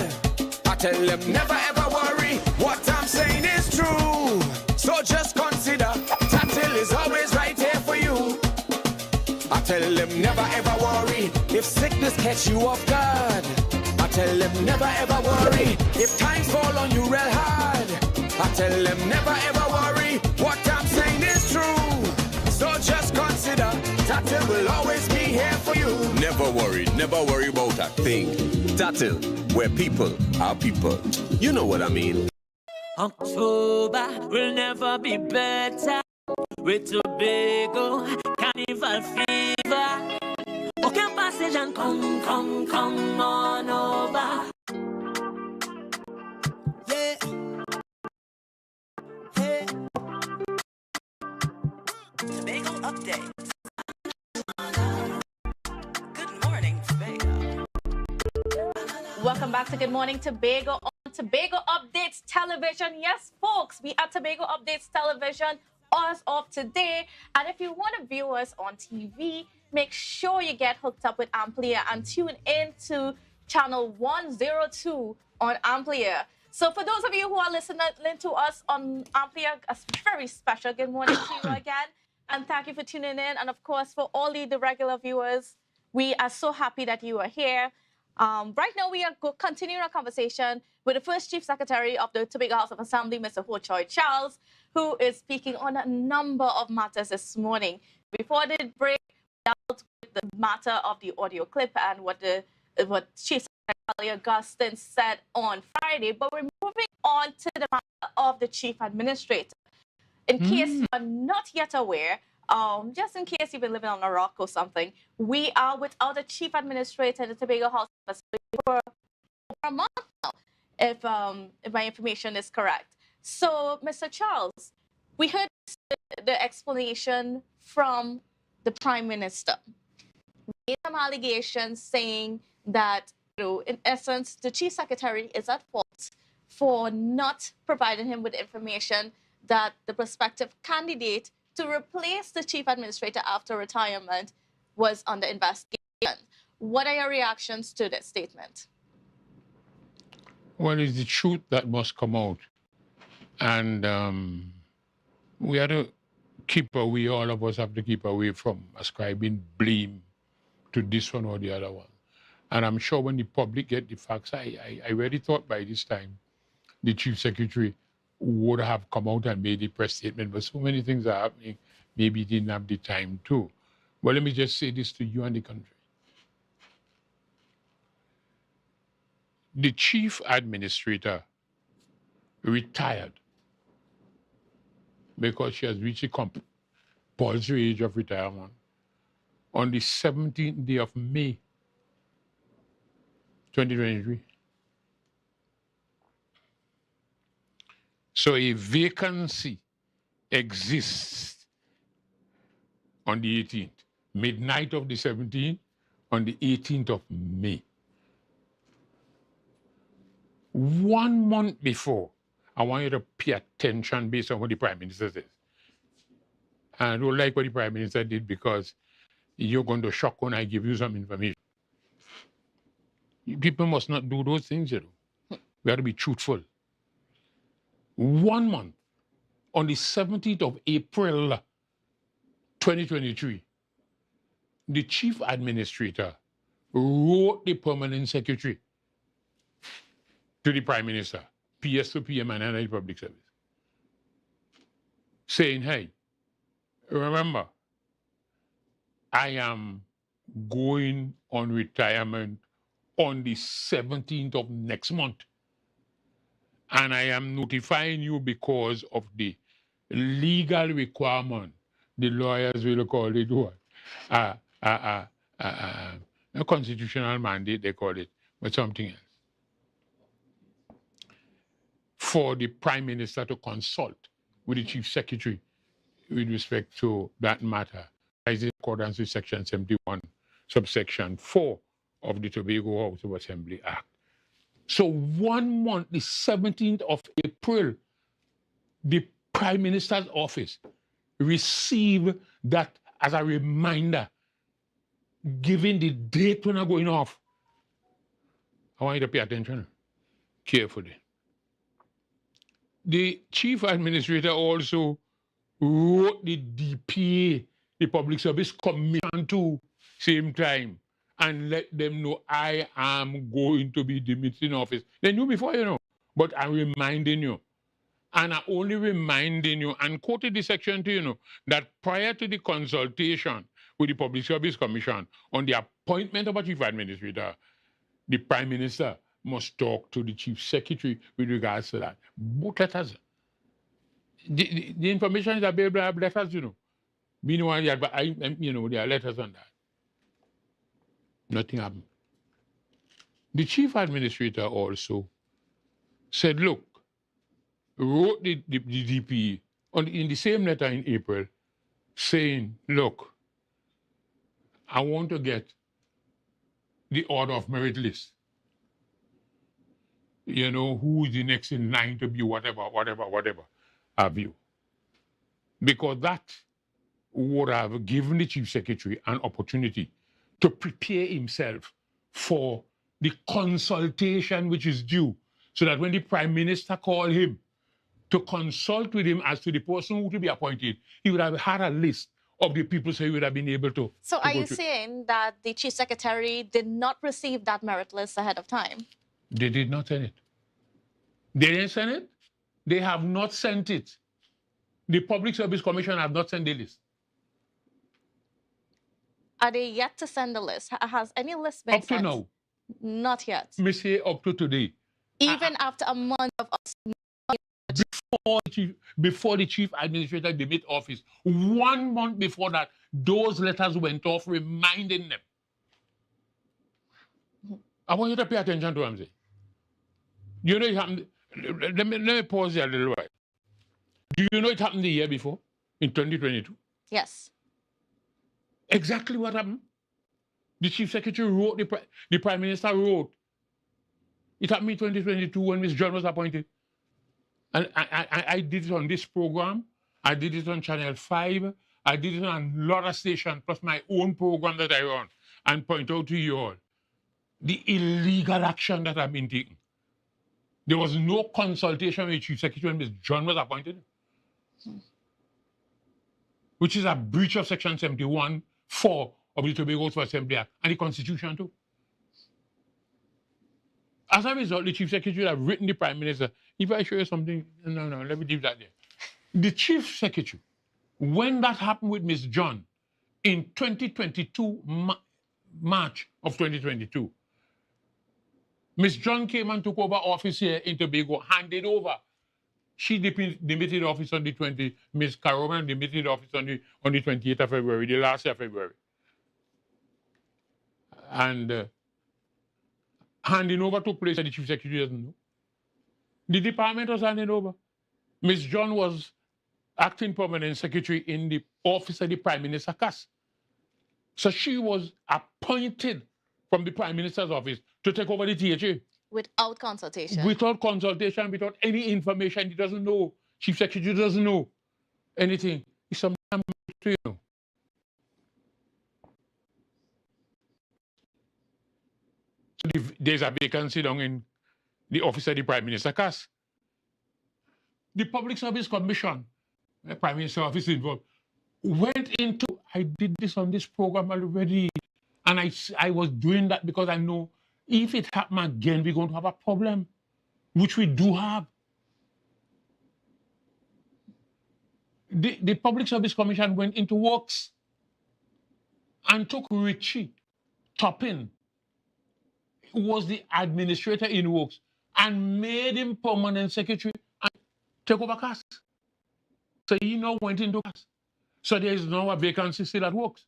I tell them never ever worry. What I'm saying is true. So just consider Tatil is always right here for you. I tell them never ever worry. If sickness catch you off guard. I tell them never ever worry. If times fall on you real hard. I tell them never ever worry. What I'm saying is true. So just consider Tatil will always be here for you. Never worry about a thing. Tatil, where people are people. You know what I mean. October will never be better with Tobago Carnival fever. Okay, passage and come on over. Yeah. Hey. Tobago update. Good morning, Tobago. Welcome back to Good Morning Tobago on Tobago Updates Television. Yes, folks, we are Tobago Updates Television as of today. And if you want to view us on TV, make sure you get hooked up with Amplia and tune in to channel 102 on Amplia. So for those of you who are listening to us on Amplia, a very special good morning to you again. And thank you for tuning in. And of course, for all the regular viewers, we are so happy that you are here. Right now, we are continuing our conversation with the first Chief Secretary of the Tobago House of Assembly, Mr. Ho-Choi Charles, who is speaking on a number of matters this morning. Before the break, we dealt with the matter of the audio clip and what Chief Secretary Ali Augustine said on Friday, but we're moving on to the matter of the chief administrator. In case you are not yet aware, just in case you've been living on a rock or something, we are without a chief administrator in the Tobago House for over a month now, if my information is correct. So, Mr. Charles, we heard the explanation from the Prime Minister. We made some allegations saying that, in essence, the Chief Secretary is at fault for not providing him with information that the prospective candidate to replace the Chief Administrator after retirement was under investigation. What are your reactions to this statement? Well, it's the truth that must come out. And we have to keep away, all of us have to keep away from ascribing blame to this one or the other one. And I'm sure when the public get the facts, I really thought by this time the Chief Secretary would have come out and made a press statement, but so many things are happening, maybe he didn't have the time to. But let me just say this to you and the country. The Chief Administrator retired because she has reached a compulsory age of retirement on the 17th day of May, 2023. So a vacancy exists on the 18th, midnight of the 17th, on the 18th of May. 1 month before, I want you to pay attention based on what the Prime Minister says. And I don't like what the Prime Minister did because you're going to shock when I give you some information. People must not do those things, you know. We have to be truthful. 1 month, on the 17th of April, 2023, the Chief Administrator wrote the Permanent Secretary to the Prime Minister, PS to PM and the Public Service, saying, hey, remember, I am going on retirement on the 17th of next month. And I am notifying you because of the legal requirement. The lawyers will call it what? A constitutional mandate, they call it, but something else. For the Prime Minister to consult with the Chief Secretary with respect to that matter, as in accordance with Section 71, subsection 4 of the Tobago House of Assembly Act. So 1 month, the 17th of April, the Prime Minister's office received that as a reminder, given the date when I'm going off. I want you to pay attention carefully. The Chief Administrator also wrote the DPA, the Public Service Commission, to same time, and let them know I am going to be demitting office. They knew before, you know, but I'm reminding you. And I'm only reminding you, and quoted the section to you know, that prior to the consultation with the Public Service Commission on the appointment of a Chief Administrator, the Prime Minister must talk to the Chief Secretary with regards to that. Both letters. The information is available, I have letters, you know. Meanwhile, you know, there are letters on that. Nothing happened. The Chief Administrator also said, look, wrote the DPE in the same letter in April saying, look, I want to get the order of merit list. You know, who is the next in line to be whatever have you. Because that would have given the Chief Secretary an opportunity to prepare himself for the consultation which is due, so that when the Prime Minister called him to consult with him as to the person who to be appointed, he would have had a list of the people so he would have been able to. So are you saying that the Chief Secretary did not receive that merit list ahead of time? They did not send it. They didn't send it. They have not sent it. The Public Service Commission have not sent the list. Are they yet to send the list? Has any list been sent? Up to now, Not yet. Me say up to today. Even after a month of us. Before the chief administrator demit office, 1 month before that, those letters went off reminding them. I want you to pay attention to what I'm saying. You know it happened. Let me pause here a little while. Do you know it happened the year before, in 2022? Yes. Exactly what happened. The chief secretary wrote, the prime minister wrote. It happened in 2022 when Ms. John was appointed. And I did it on this program. I did it on Channel 5. I did it on a lot of stations, plus my own program that I run, and point out to you all the illegal action that I've been taking. There was no consultation with the chief secretary when Ms. John was appointed, which is a breach of Section 71(4) of the Tobago Assembly Act and the Constitution too. As a result, the chief secretary have written the prime minister. If I show you something, no, let me leave that there. The chief secretary, when that happened with Ms. John in 2022, March of 2022, Ms. John came and took over office here in Tobago, handed over. She demitted office on the 20th. Ms. Caroman demitted office on the 28th of February, the last day of February. And handing over took place that the chief secretary doesn't know. The department was handing over. Ms. John was acting permanent secretary in the office of the prime minister CAS. So she was appointed from the prime minister's office to take over the THA. Without consultation. Without consultation, without any information. He doesn't know. Chief secretary doesn't know anything. It's some damn to you. So there's a vacancy down in the office of the Prime Minister CAS. The Public Service Commission, the Prime Minister's office involved, went into, I did this on this program already, and I was doing that because I know if it happens again, we're going to have a problem, which we do have. The Public Service Commission went into works and took Richie Toppin, who was the administrator in works, and made him permanent secretary and take over CAS. So he now went into CAS. So there is now a vacancy still at works.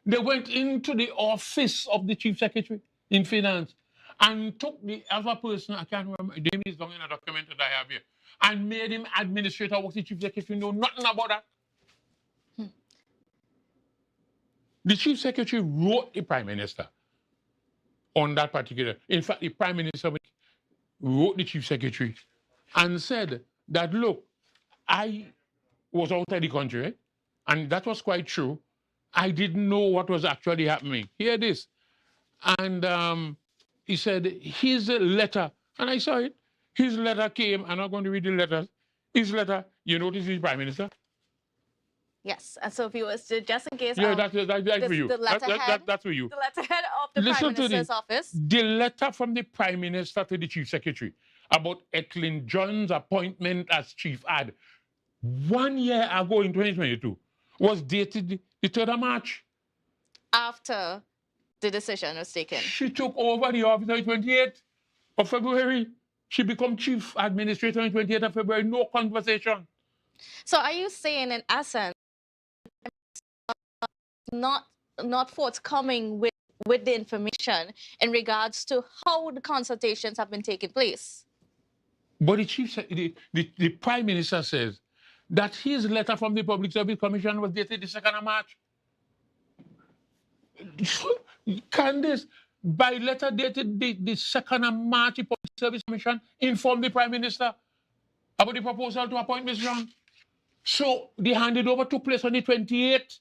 They went into the office of the chief secretary in finance and took the other person, I can't remember, the name is down in a document that I have here, and made him administrator works. The chief secretary know nothing about that. The chief secretary wrote the prime minister on that particular. In fact, the prime minister wrote the chief secretary and said that, look, I was outside the country, right? And that was quite true. I didn't know what was actually happening. Hear this. And he said, his letter, and I saw it, his letter came, I'm not going to read the letters. His letter, you notice the prime minister? Yes, and so if you was to, just in case, yeah, that's for you. That's for you. The letterhead of the Prime Minister's office. The letter from the Prime Minister to the Chief Secretary about Etlin John's appointment as Chief Ad 1 year ago in 2022 was dated the 3rd of March. After the decision was taken. She took over the office on the 28th of February. She became Chief Administrator on the 28th of February. No conversation. So are you saying, in essence, not forthcoming with the information in regards to how the consultations have been taking place? But the Prime Minister says that his letter from the Public Service Commission was dated the 2nd of March. Candice, by letter dated the 2nd of March, the Public Service Commission informed the Prime Minister about the proposal to appoint Ms. John. So the handed over took place on the 28th.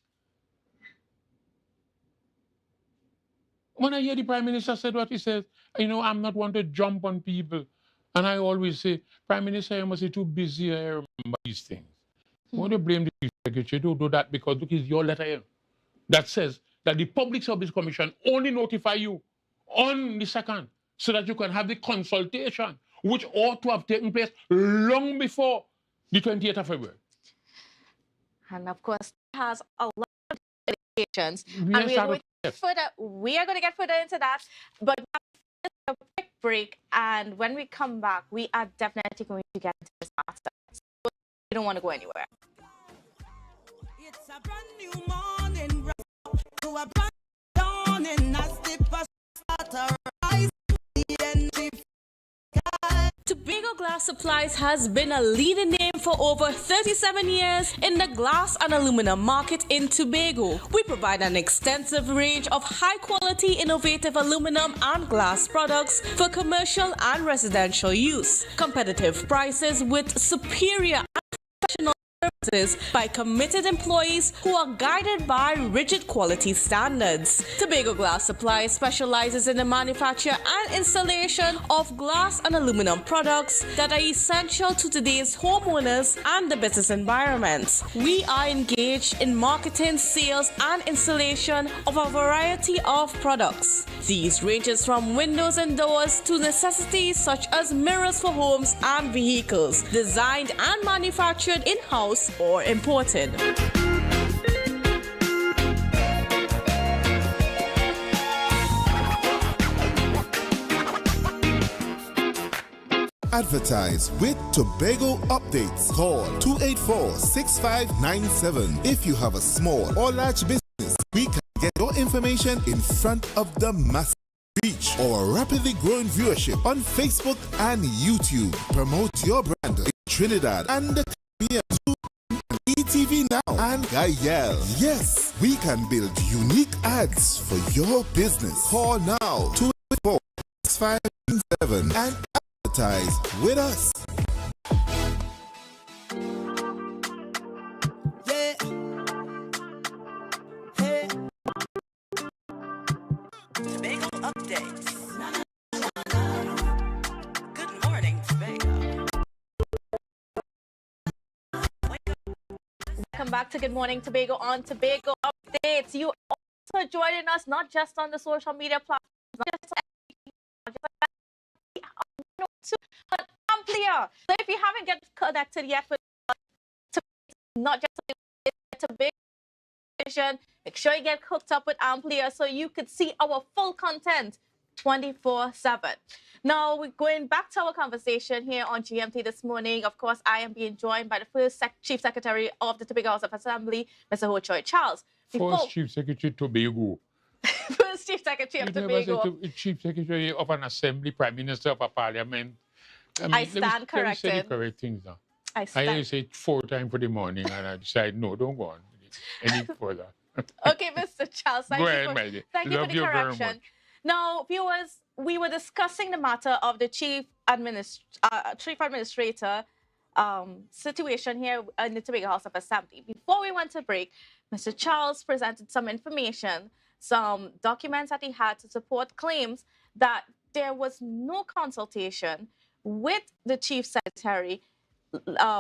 When I hear the Prime Minister said what he says, you know, I'm not one to jump on people. And I always say, Prime Minister, you must be too busy. I remember these things. I want to blame the Chief Secretary. Don't do that because look, it's your letter here that says that the Public Service Commission only notify you on the 2nd so that you can have the consultation, which ought to have taken place long before the 28th of February. And of course, it has a lot of implications. And we are going to get further into that. But break, and when we come back, we are definitely going to get into this matter. So you don't want to go anywhere. It's a brand new morning, to a brand new dawning, as the first start rise, the energy. Tobago Glass Supplies has been a leading name for over 37 years in the glass and aluminum market in Tobago. We provide an extensive range of high-quality, innovative aluminum and glass products for commercial and residential use. Competitive prices with superior and professional services by committed employees who are guided by rigid quality standards. Tobago Glass Supply specializes in the manufacture and installation of glass and aluminum products that are essential to today's homeowners and the business environment. We are engaged in marketing, sales, and installation of a variety of products. These ranges from windows and doors to necessities such as mirrors for homes and vehicles, designed and manufactured in-house or imported. Advertise with Tobago Updates. Call 284-6597. If you have a small or large business, we can get your information in front of the masses. Reach our rapidly growing viewership on Facebook and YouTube. Promote your brand in Trinidad and the Caribbean too. ETV Now and Gayel. Yes, we can build unique ads for your business. Call now 284-6597 and advertise with us. Yeah. Hey. Tobago updates. Good morning, Tobago. Welcome back to Good Morning Tobago on Tobago Updates. You also joining us not just on the social media platforms, not just but Amplia. So if you haven't get connected yet with not just Tobago Vision, make sure you get hooked up with Amplia so you could see our full content 24/7. Now, we're going back to our conversation here on GMT this morning. Of course, I am being joined by the first Chief Secretary of the Tobago House of Assembly, Mr. Ho-Choi Charles. First Chief Secretary Tobago. First Chief Secretary of Tobago. Chief Secretary of an Assembly, Prime Minister of a Parliament. I stand corrected. Let me say the correct things now. I stand. I say it 4 times for the morning, and I decide, no, don't go on any further. Okay, Mr. Charles, thank Go you ahead, for, my dear. thank you for Love the you very correction. much. Now, viewers, we were discussing the matter of the Chief Administrator situation here in the Tobago House of Assembly. Before we went to break, Mr. Charles presented some information, some documents that he had to support claims that there was no consultation with the Chief Secretary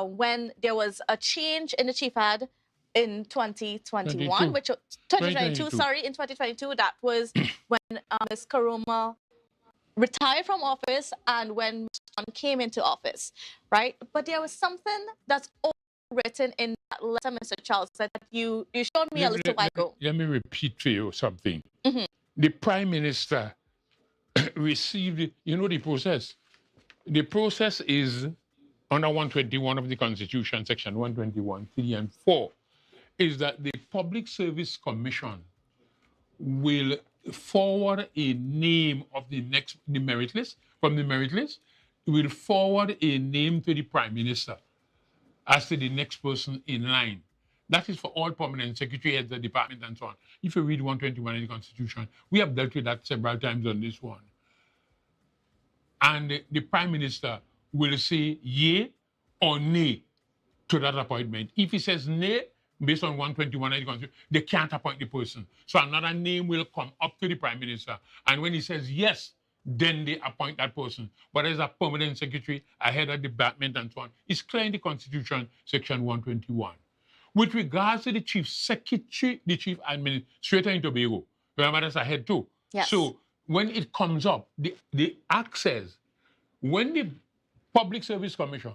when there was a change in the Chief Ad in 2021, which 2022, sorry, in 2022, that was when Ms. Karoma retired from office and when Mr. John came into office, right? But there was something that's written in that letter, Mr. Charles, that you showed me a little while ago. Let me repeat to you something. Mm-hmm. The Prime Minister received, you know the process. The process is under 121 of the Constitution, Section 121, 3 and 4, is that the Public Service Commission will forward a name of the merit list, from the merit list, will forward a name to the Prime Minister as to the next person in line. That is for all permanent secretary heads of the department and so on. If you read 121 in the Constitution, we have dealt with that several times on this one. And the Prime Minister will say yea or nay to that appointment. If he says nay, based on 121 in the Constitution, they can't appoint the person. So another name will come up to the Prime Minister. And when he says yes, then they appoint that person. But as a permanent secretary, a head of department and so on, it's clear in the Constitution, Section 121. With regards to the Chief Secretary, the Chief Administrator in Tobago, remember that's a head too. Yes. So when it comes up, the Act says, when the Public Service Commission,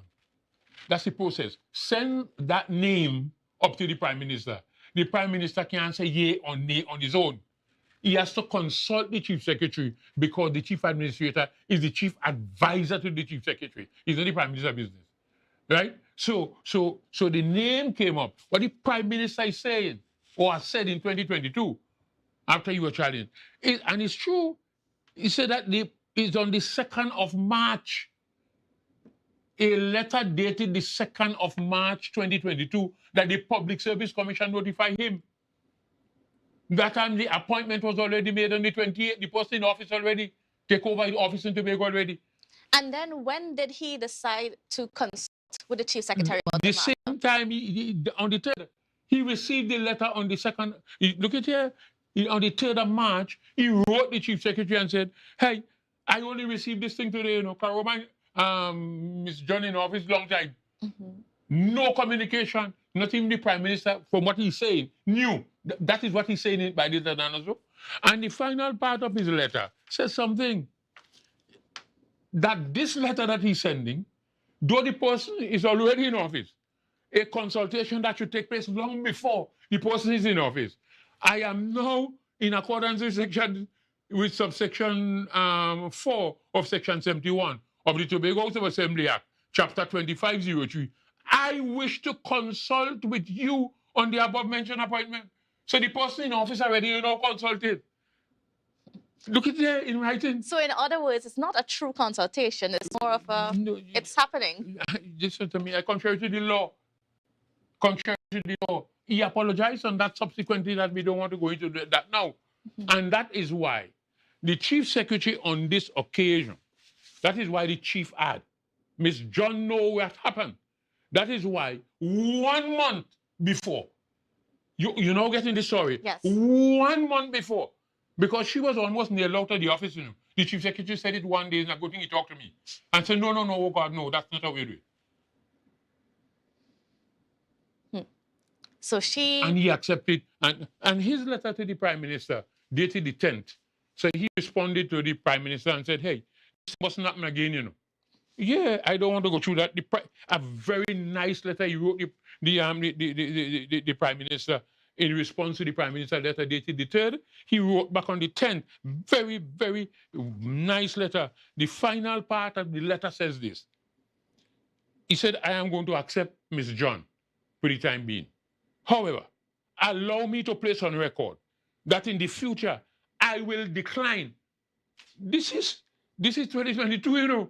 that's the process, send that name up to the Prime Minister. The Prime Minister can't say yea or nay on his own. he has to consult the chief secretary because the chief administrator is the chief advisor to the chief secretary. He's not the prime minister's business, right? So the name came up. What the prime minister is saying or has said in 2022 after you were challenged, and it's true. He said that it's on the 2nd of March. A letter dated the 2nd of March 2022 that the Public Service Commission notified him. That time the appointment was already made on the 28th. The person in office already take over the office in Tobago already. And then when did he decide to consult with the chief secretary about the same time, on the 3rd, he received the letter on the 2nd. Look at here. On the 3rd of March, he wrote the chief secretary and said, hey, I only received this thing today, Caroline, Miss John in office, long time. No communication. Not even the prime minister, from what he's saying, knew. That is what he's saying by the letter. And the final part of his letter says something. That this letter that he's sending, though the person is already in office, a consultation that should take place long before the person is in office. I am now in accordance with subsection 4 of section 71 of the Tobago House of Assembly Act, chapter 2503. I wish to consult with you on the above mentioned appointment. So the person in office already consulted. Look at there in writing. So in other words, it's not a true consultation. It's more of a, it's happening. Listen to me, I contrary to the law. Contrary to the law. He apologized on that subsequently that we don't want to go into that now. And that is why the chief secretary on this occasion, that is why the chief had Miss John know what happened. That is why 1 month before, you know getting the story? Yes. 1 month before, because she was almost nailed out of the office, the chief secretary said it one day, and a good thing he talked to me. And said, no, oh God, no, that's not how we do it. So she... And he accepted, and his letter to the prime minister dated the 10th. So he responded to the prime minister and said, hey, this mustn't happen again, Yeah, I don't want to go through that. A very nice letter he wrote the prime minister in response to the prime minister letter dated the 3rd. He wrote back on the 10th. Very, very nice letter. The final part of the letter says this. He said, I am going to accept Miss John for the time being. However, allow me to place on record that in the future, I will decline. This is 2022,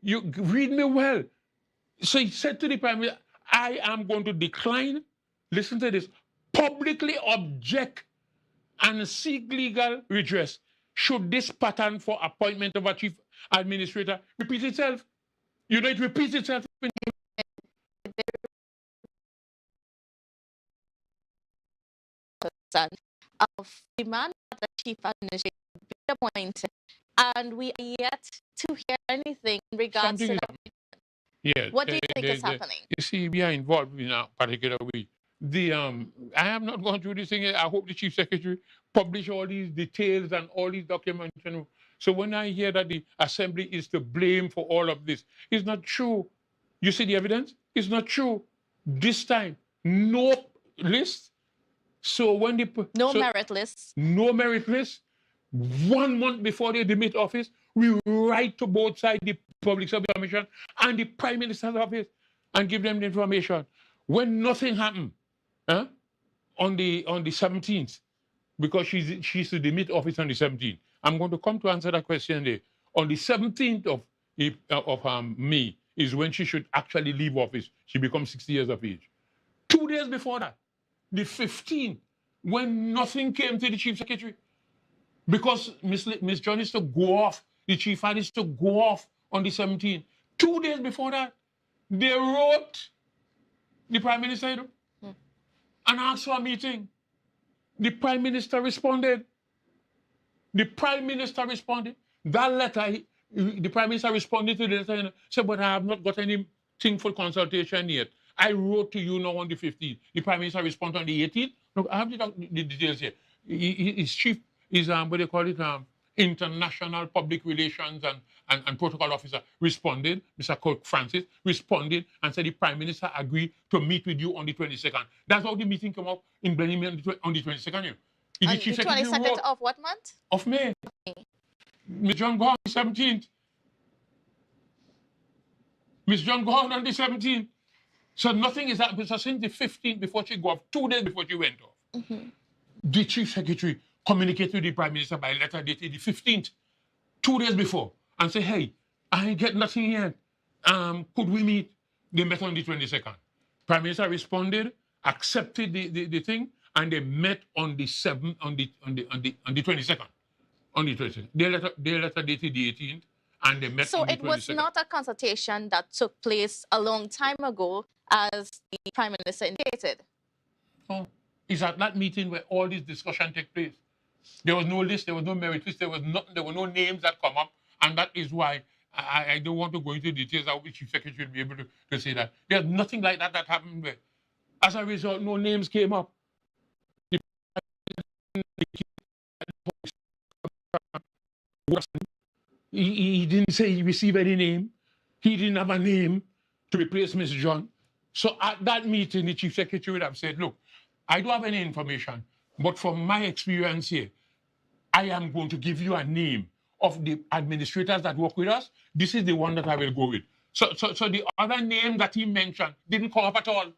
You read me well. So he said to the prime minister, I am going to decline, listen to this, publicly object and seek legal redress should this pattern for appointment of a chief administrator repeat itself. It repeats itself. Of demand that the chief administrator be appointed, and we are yet to hear anything in regards to that. Yeah. What do you think is happening? You see, we are involved in a particular way. I have not gone through this thing. I hope the chief secretary publish all these details and all these documents. So when I hear that the assembly is to blame for all of this, it's not true. You see the evidence? It's not true. This time, no list. So when merit lists. No merit list. 1 month before they demit office, we write to both sides, the Public Service Commission and the Prime Minister's office, and give them the information. When nothing happened, on the 17th, because she's to demit office on the 17th. I'm going to come to answer that question there. On the 17th of May is when she should actually leave office. She becomes 60 years of age. 2 days before that, the 15th, when nothing came to the chief secretary, because Miss John is to go off, the chief had is to go off on the 17th. 2 days before that, they wrote the prime minister and asked for a meeting. The prime minister responded. The prime minister responded. That letter, the prime minister responded to the letter and said, but I have not got anything for consultation yet. I wrote to you now on the 15th. The prime minister responded on the 18th. Look, I have the details here. His chief is, what they call it, international public relations and protocol officer responded. Mr. Kirk Francis responded and said the prime minister agreed to meet with you on the 22nd. That's how the meeting came up in Blenheim on the 22nd. He's On the chief the secretary 22nd of what month? of May. Miss John gone on the 17th. Miss John gone on the 17th. So nothing is happening. So since the 15th, before she go off, 2 days before she went off, the chief secretary communicated with the prime minister by letter dated the 15th, 2 days before, and say, hey, I ain't get nothing yet. Could we meet? They met on the 22nd. Prime Minister responded, accepted the thing, and they met on the 7th, on the 22nd. On the 22nd. Their letter dated the 18th, and they met So on the 22nd. it was not a consultation that took place a long time ago, as the Prime Minister indicated. Oh, it's at that meeting where all this discussion took place. There was no list, there was no merit list, there was nothing, there were no names that come up, and that is why I don't want to go into details. I wish Chief Secretary would be able to say that. There's nothing like that happened there. As a result, no names came up. He didn't say he received any name. He didn't have a name to replace Mr. John. So at that meeting, the Chief Secretary would have said, look, I don't have any information, but from my experience here, I am going to give you a name of the administrators that work with us. This is the one that I will go with. So the other name that he mentioned didn't come up at all.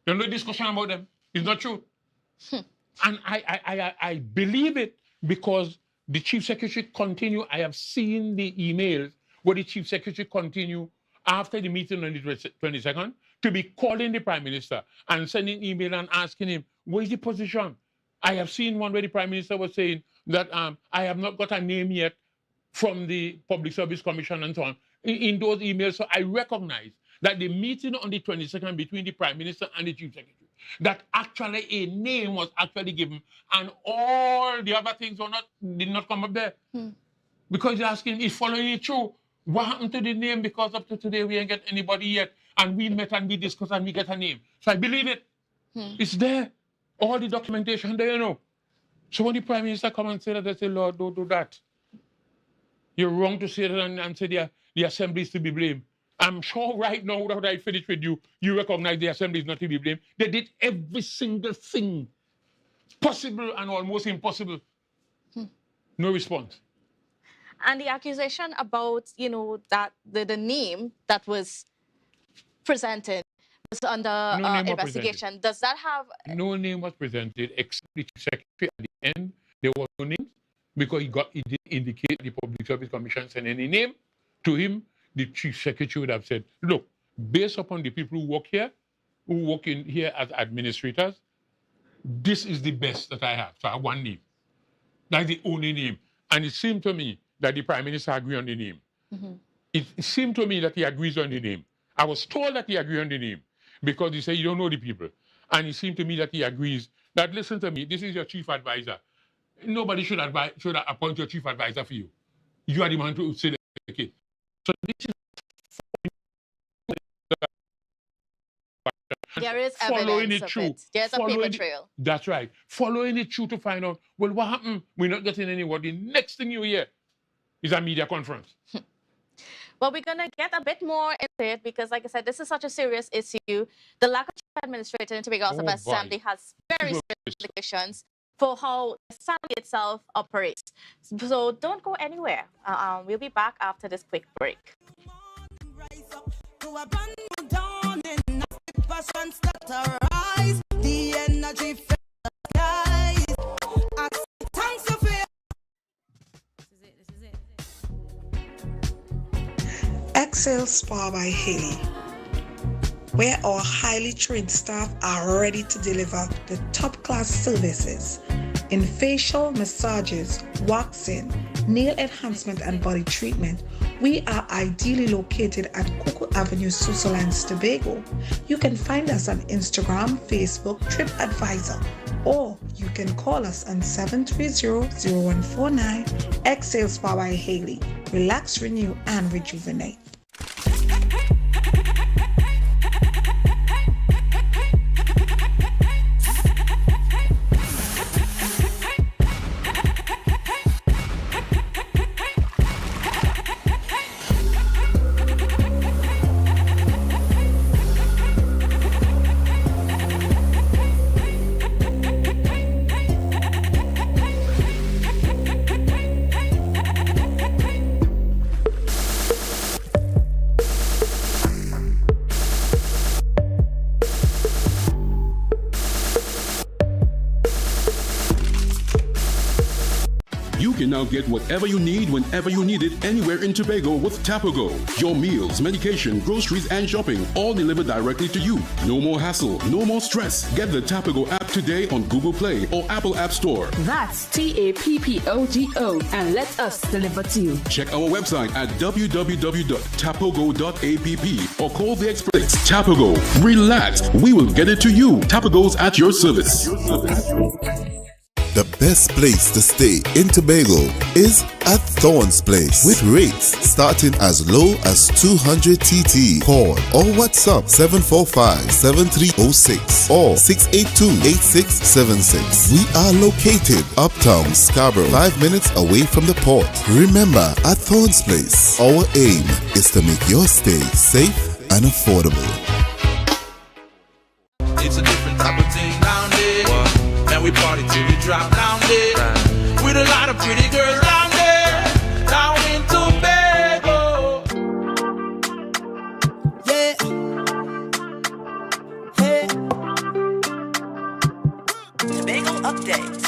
There's no discussion about them. It's not true. And I believe it because the Chief Secretary continued. I have seen the emails where the Chief Secretary continued after the meeting on the 22nd to be calling the Prime Minister and sending email and asking him, what is the position? I have seen one where the Prime Minister was saying that I have not got a name yet from the Public Service Commission and so on in those emails. So I recognize that the meeting on the 22nd between the Prime Minister and the Chief Secretary, that actually a name was actually given and all the other things did not come up there. Because you're asking, is following it through? What happened to the name? Because up to today, we ain't get anybody yet. And we met and we discussed and we get a name. So I believe it. It's there. All the documentation there, you know. So when the Prime Minister come and say that, they say, Lord, don't do that. You're wrong to say that and say the Assembly is to be blamed. I'm sure right now, that I finish with you, you recognize the Assembly is not to be blamed. They did every single thing possible and almost impossible. No response. And the accusation about, that the name that was presented was under investigation. Does that have... No name was presented except the Chief Secretary at the end. There was no name because he didn't indicate the Public Service Commission sent any name to him. The Chief Secretary would have said, look, based upon the people who work here, who work in here as administrators, this is the best that I have. So I have one name. That's the only name. And it seemed to me that the Prime Minister agreed on the name. It seemed to me that he agrees on the name. I was told that he agreed on the name because he said, you don't know the people. And it seemed to me that he agrees that, listen to me, this is your chief advisor. Nobody should appoint your chief advisor for you. You are the man to say, okay. So this is there is evidence of it. There's a paper trail. That's right. Following it through to find out, well, what happened? We're not getting anywhere. The next thing you hear is a media conference. Well, we're going to get a bit more into it because, like I said, this is such a serious issue. The lack of chief administrator in Tobago House of Assembly has very serious implications for how the Assembly itself operates. So don't go anywhere. We'll be back after this quick break. Excel Spa by Haley, where our highly trained staff are ready to deliver the top-class services in facial massages, waxing, nail enhancement, and body treatment. We are ideally located at Coco Avenue, Switzerland, Tobago. You can find us on Instagram, Facebook, TripAdvisor, or you can call us on 730-0149. Excel Spa by Haley. Relax, renew, and rejuvenate. can now get whatever you need whenever you need it anywhere in Tobago with Tobago. Your meals, medication, groceries, and shopping all delivered directly to you. No more hassle, no more stress. Get the Tobago app today on Google Play or Apple App Store. That's TAPPOGO and let us deliver to you. Check our website at www.tapogo.app or call the experts. Tobago. Relax. We will get it to you. Tobago's at your service. The best place to stay in Tobago is at Thorn's Place with rates starting as low as 200 TT. Call or WhatsApp 745-7306 or 682-8676. We are located uptown Scarborough, 5 minutes away from the port. Remember, at Thorn's Place, our aim is to make your stay safe and affordable. It's a different type of thing down there. And we party till we drop down there. With a lot of pretty girls down there. Down in Tobago. Yeah. Hey. Tobago updates.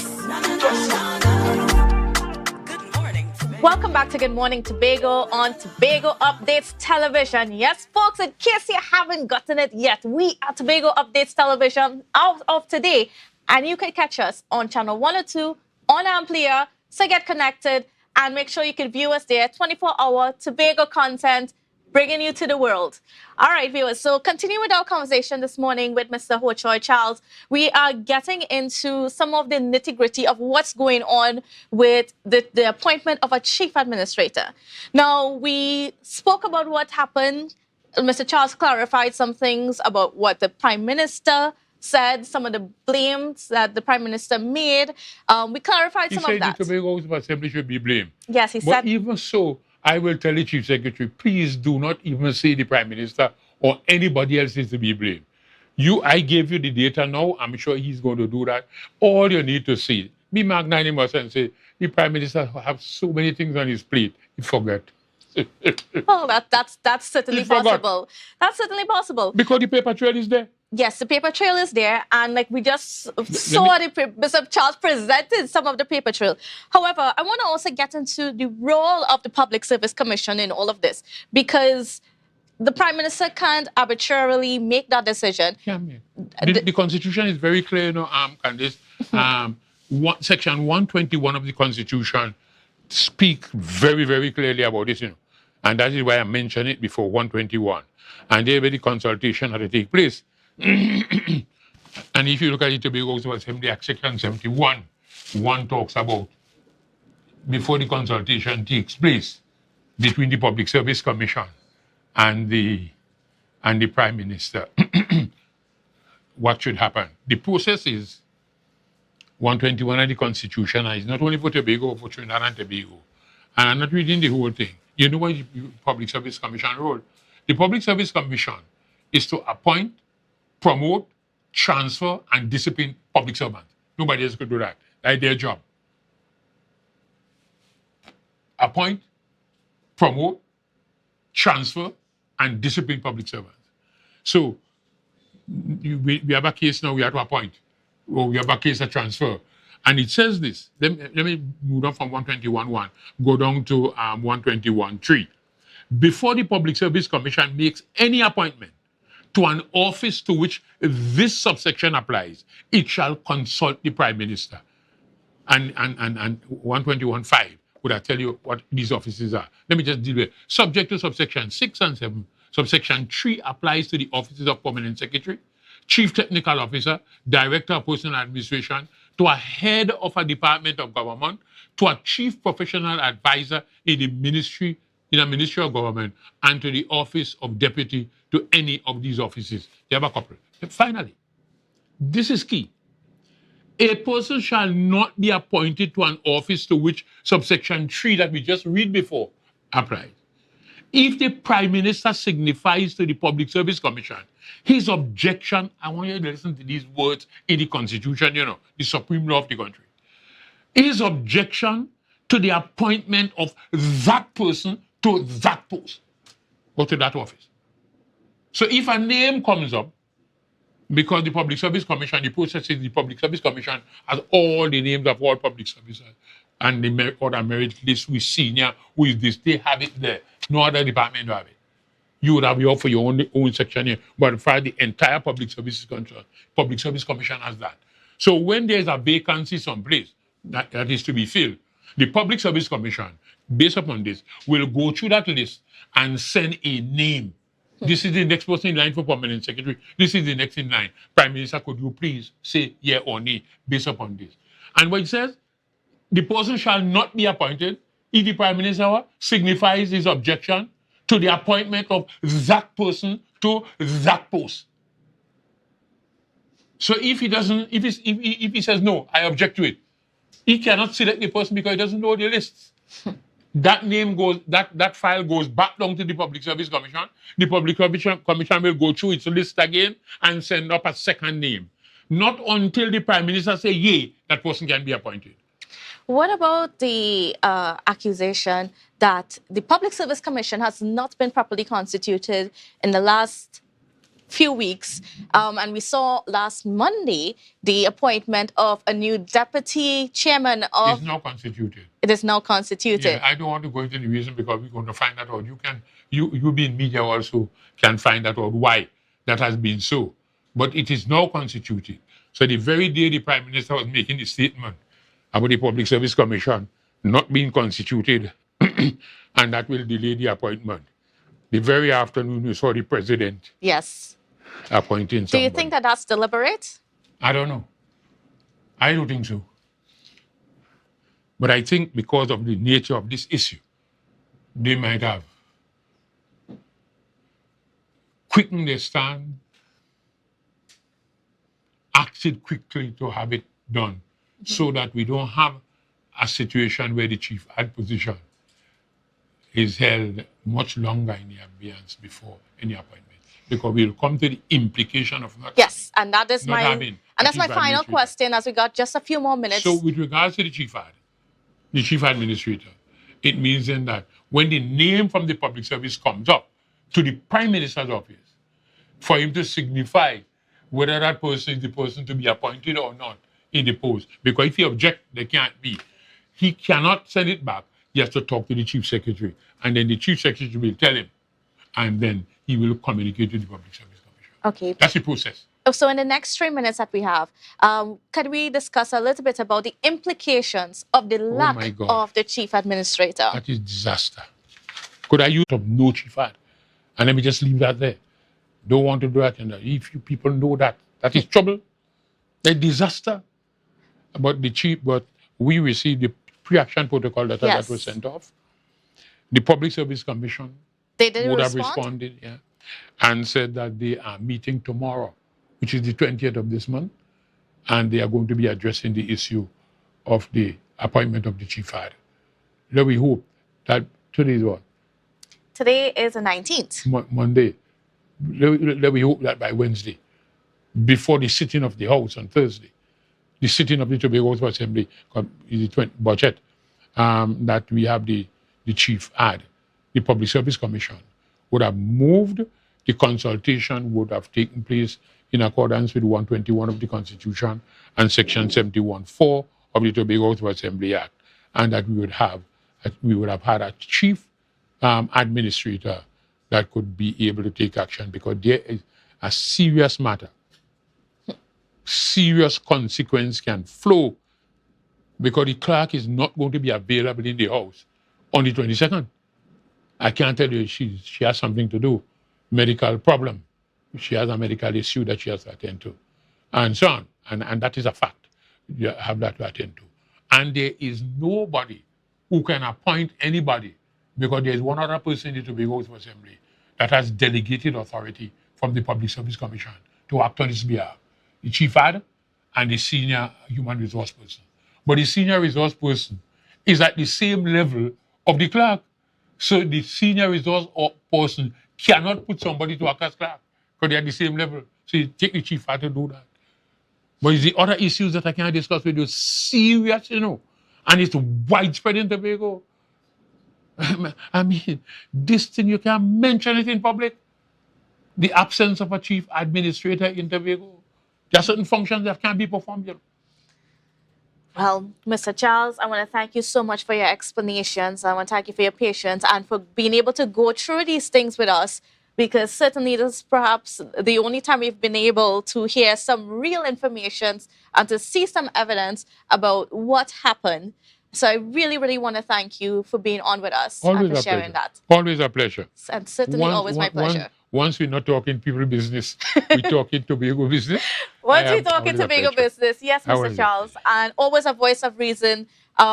Welcome back to Good Morning Tobago on Tobago Updates Television. Yes, folks, in case you haven't gotten it yet, we are Tobago Updates Television out of today. And you can catch us on channel 102 on Amplia. So get connected and make sure you can view us there. 24-hour Tobago content bringing you to the world. All right, viewers. So continue with our conversation this morning with Mr. Ho-Choi Charles. We are getting into some of the nitty-gritty of what's going on with the appointment of a chief administrator. Now, we spoke about what happened. Mr. Charles clarified some things about what the Prime Minister said, some of the blames that the Prime Minister made. We clarified some of that. He said the Tobago House of Assembly should be blamed. Yes, he said. But even so, I will tell the Chief Secretary, please do not even say the Prime Minister or anybody else is to be blamed. I gave you the data now. I'm sure he's going to do that. All you need to say, be magnanimous and say, the Prime Minister have so many things on his plate, he forgot. Oh, that's certainly possible. That's certainly possible. Because the paper trail is there. Yes, the paper trail is there, and like we just saw Mr. Charles presented some of the paper trail. However, I want to also get into the role of the Public Service Commission in all of this, because the Prime Minister can't arbitrarily make that decision. Yeah, the Constitution is very clear, Candice. Section 121 of the Constitution speak very, very clearly about this, and that is why I mentioned it before 121. And there the consultation had to take place. And if you look at the Tobago House of Assembly Act, Section 71, one talks about before the consultation takes place between the Public Service Commission and the Prime Minister, what should happen. The process is 121 of the Constitution, and it's not only for Tobago, but for Trinidad and Tobago. And I'm not reading the whole thing. You know what the Public Service Commission role? The Public Service Commission is to appoint, promote, transfer, and discipline public servants. Nobody else could do that. That's their job. Appoint, promote, transfer, and discipline public servants. So we have a case now we have to appoint, or we have a case of transfer. And it says this. Let me move on from 121.1, go down to 121.3. Before the Public Service Commission makes any appointment to an office to which this subsection applies, it shall consult the Prime Minister. And 121.5 would I tell you what these offices are. Let me just deal with it. Subject to subsection 6 and 7. Subsection 3 applies to the offices of Permanent Secretary, Chief Technical Officer, Director of Personal Administration, to a head of a department of government, to a chief professional advisor in a ministry of government, and to the office of deputy to any of these offices. You have a couple. Finally, this is key. A person shall not be appointed to an office to which subsection 3 that we just read before applies. If the Prime Minister signifies to the Public Service Commission his objection, I want you to listen to these words in the Constitution, the supreme law of the country. His objection to the appointment of that person to that post or to that office. So if a name comes up, because the Public Service Commission, the process is the Public Service Commission has all the names of all public services, and the merit order merit list with senior, who is this, they have it there. No other department have it. You would have your for your own section here, but for the entire public services concerned, Public Service Commission has that. So when there's a vacancy someplace that is to be filled, the Public Service Commission, based upon this, will go through that list and send a name. This is the next person in line for permanent secretary. This is the next in line. Prime Minister, could you please say yeah or nay based upon this? And what it says, the person shall not be appointed if the Prime Minister signifies his objection to the appointment of that person to that post. So if he doesn't, if he says no, I object to it, he cannot select the person because he doesn't know the lists. That name goes, that file goes back down to the Public Service Commission. The Public Service Commission will go through its list again and send up a second name. Not until the Prime Minister say yay, that person can be appointed. What about the accusation that the Public Service Commission has not been properly constituted in the last few weeks? And we saw last Monday the appointment of a new deputy chairman of... It's now constituted. It is now constituted. Yeah, I don't want to go into the reason because we're going to find that out. You be in media also can find that out why that has been so. But it is now constituted. So the very day the Prime Minister was making the statement about the Public Service Commission not being constituted and that will delay the appointment, the very afternoon you saw the President appointing somebody. Do you think that that's deliberate? I don't know. I don't think so. But I think because of the nature of this issue, they might have quickened their stand, acted quickly to have it done, so that we don't have a situation where the chief ad position is held much longer in the abeyance before any appointment. Because we'll come to the implication of not and that is my final question, as we got just a few more minutes. So with regards to the chief administrator, it means then that when the name from the public service comes up to the Prime Minister's office, for him to signify whether that person is the person to be appointed or not in the post. Because if he objects, there can't be. He cannot send it back. He has to talk to the chief secretary. And then the chief secretary will tell him. And then he will communicate to the Public Service Commission. Okay. That's the process. So in the next 3 minutes that we have, could we discuss a little bit about the implications of the lack of the chief administrator? That is disaster. Could I use no chief ad? And let me just leave that there. Don't want to do that. And if you people know that, that is trouble. A disaster. But we received the pre-action protocol letter that was sent off. The Public Service Commission would have responded and said that they are meeting tomorrow, which is the 20th of this month, and they are going to be addressing the issue of the appointment of the chief ad. Let we hope that today is what? Today is the 19th. Monday. Let we hope that by Wednesday, before the sitting of the House on Thursday, the sitting of the Tobago Assembly, the 20th budget, that we have the chief ad. The Public Service Commission would have moved, the consultation would have taken place in accordance with 121 of the Constitution and Section 71(4) of the Tobago Assembly Act, and that we would have had a chief administrator that could be able to take action, because there is a serious matter. Serious consequence can flow, because the clerk is not going to be available in the House on the 22nd. I can't tell you she has something to do, medical problem. She has a medical issue that she has to attend to, and so on. And that is a fact. You have that to attend to. And there is nobody who can appoint anybody, because there is one other person in the Tobago Assembly that has delegated authority from the Public Service Commission to act on its behalf. The chief ad and the senior human resource person. But the senior resource person is at the same level of the clerk. So the senior resource person cannot put somebody to act as clerk, because they're at the same level. So you take the chief ad to do that. But it's the other issues that I can't discuss with you, serious, and it's widespread in Tobago. I mean, this thing, you can't mention it in public. The absence of a chief administrator in Tobago. There are certain functions that can't be performed. Well, Mr. Charles, I want to thank you so much for your explanations. I want to thank you for your patience and for being able to go through these things with us, because certainly this is perhaps the only time we've been able to hear some real information and to see some evidence about what happened. So I really, really want to thank you for being on with us and for sharing that. Always a pleasure. And certainly always my pleasure. Once we're not talking people business, we're talking Tobago business. Once we talk in Tobago business, yes, Mr. Charles, and always a voice of reason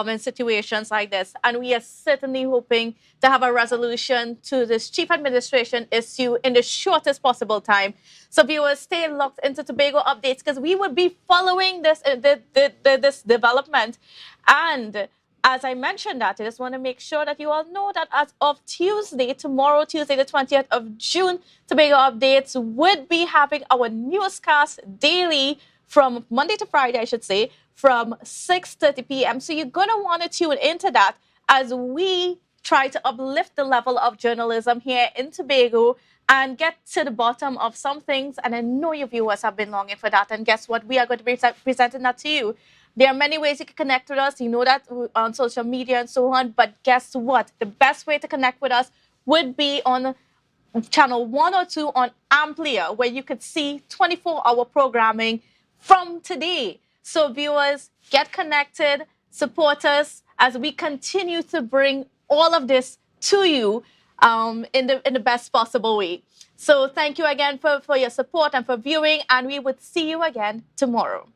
in situations like this. And we are certainly hoping to have a resolution to this chief administration issue in the shortest possible time. So viewers, stay locked into Tobago updates, because we will be following this this development. And as I mentioned that, I just want to make sure that you all know that as of Tuesday, tomorrow, Tuesday, the 20th of June, Tobago Updates would be having our newscast daily from Monday to Friday, I should say, from 6:30 p.m. So you're going to want to tune into that as we try to uplift the level of journalism here in Tobago and get to the bottom of some things. And I know your viewers have been longing for that. And guess what? We are going to be presenting that to you. There are many ways you can connect with us. You know that on social media and so on. But guess what? The best way to connect with us would be on channel 102 on Amplia, where you could see 24-hour programming from today. So viewers, get connected, support us as we continue to bring all of this to you in the best possible way. So thank you again for your support and for viewing, and we would see you again tomorrow.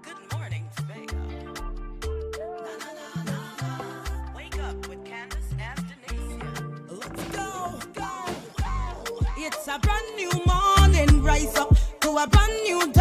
Good morning, Tobago. Wake up with Candace and Denise. Let's go. It's a brand new morning. Rise up to a brand new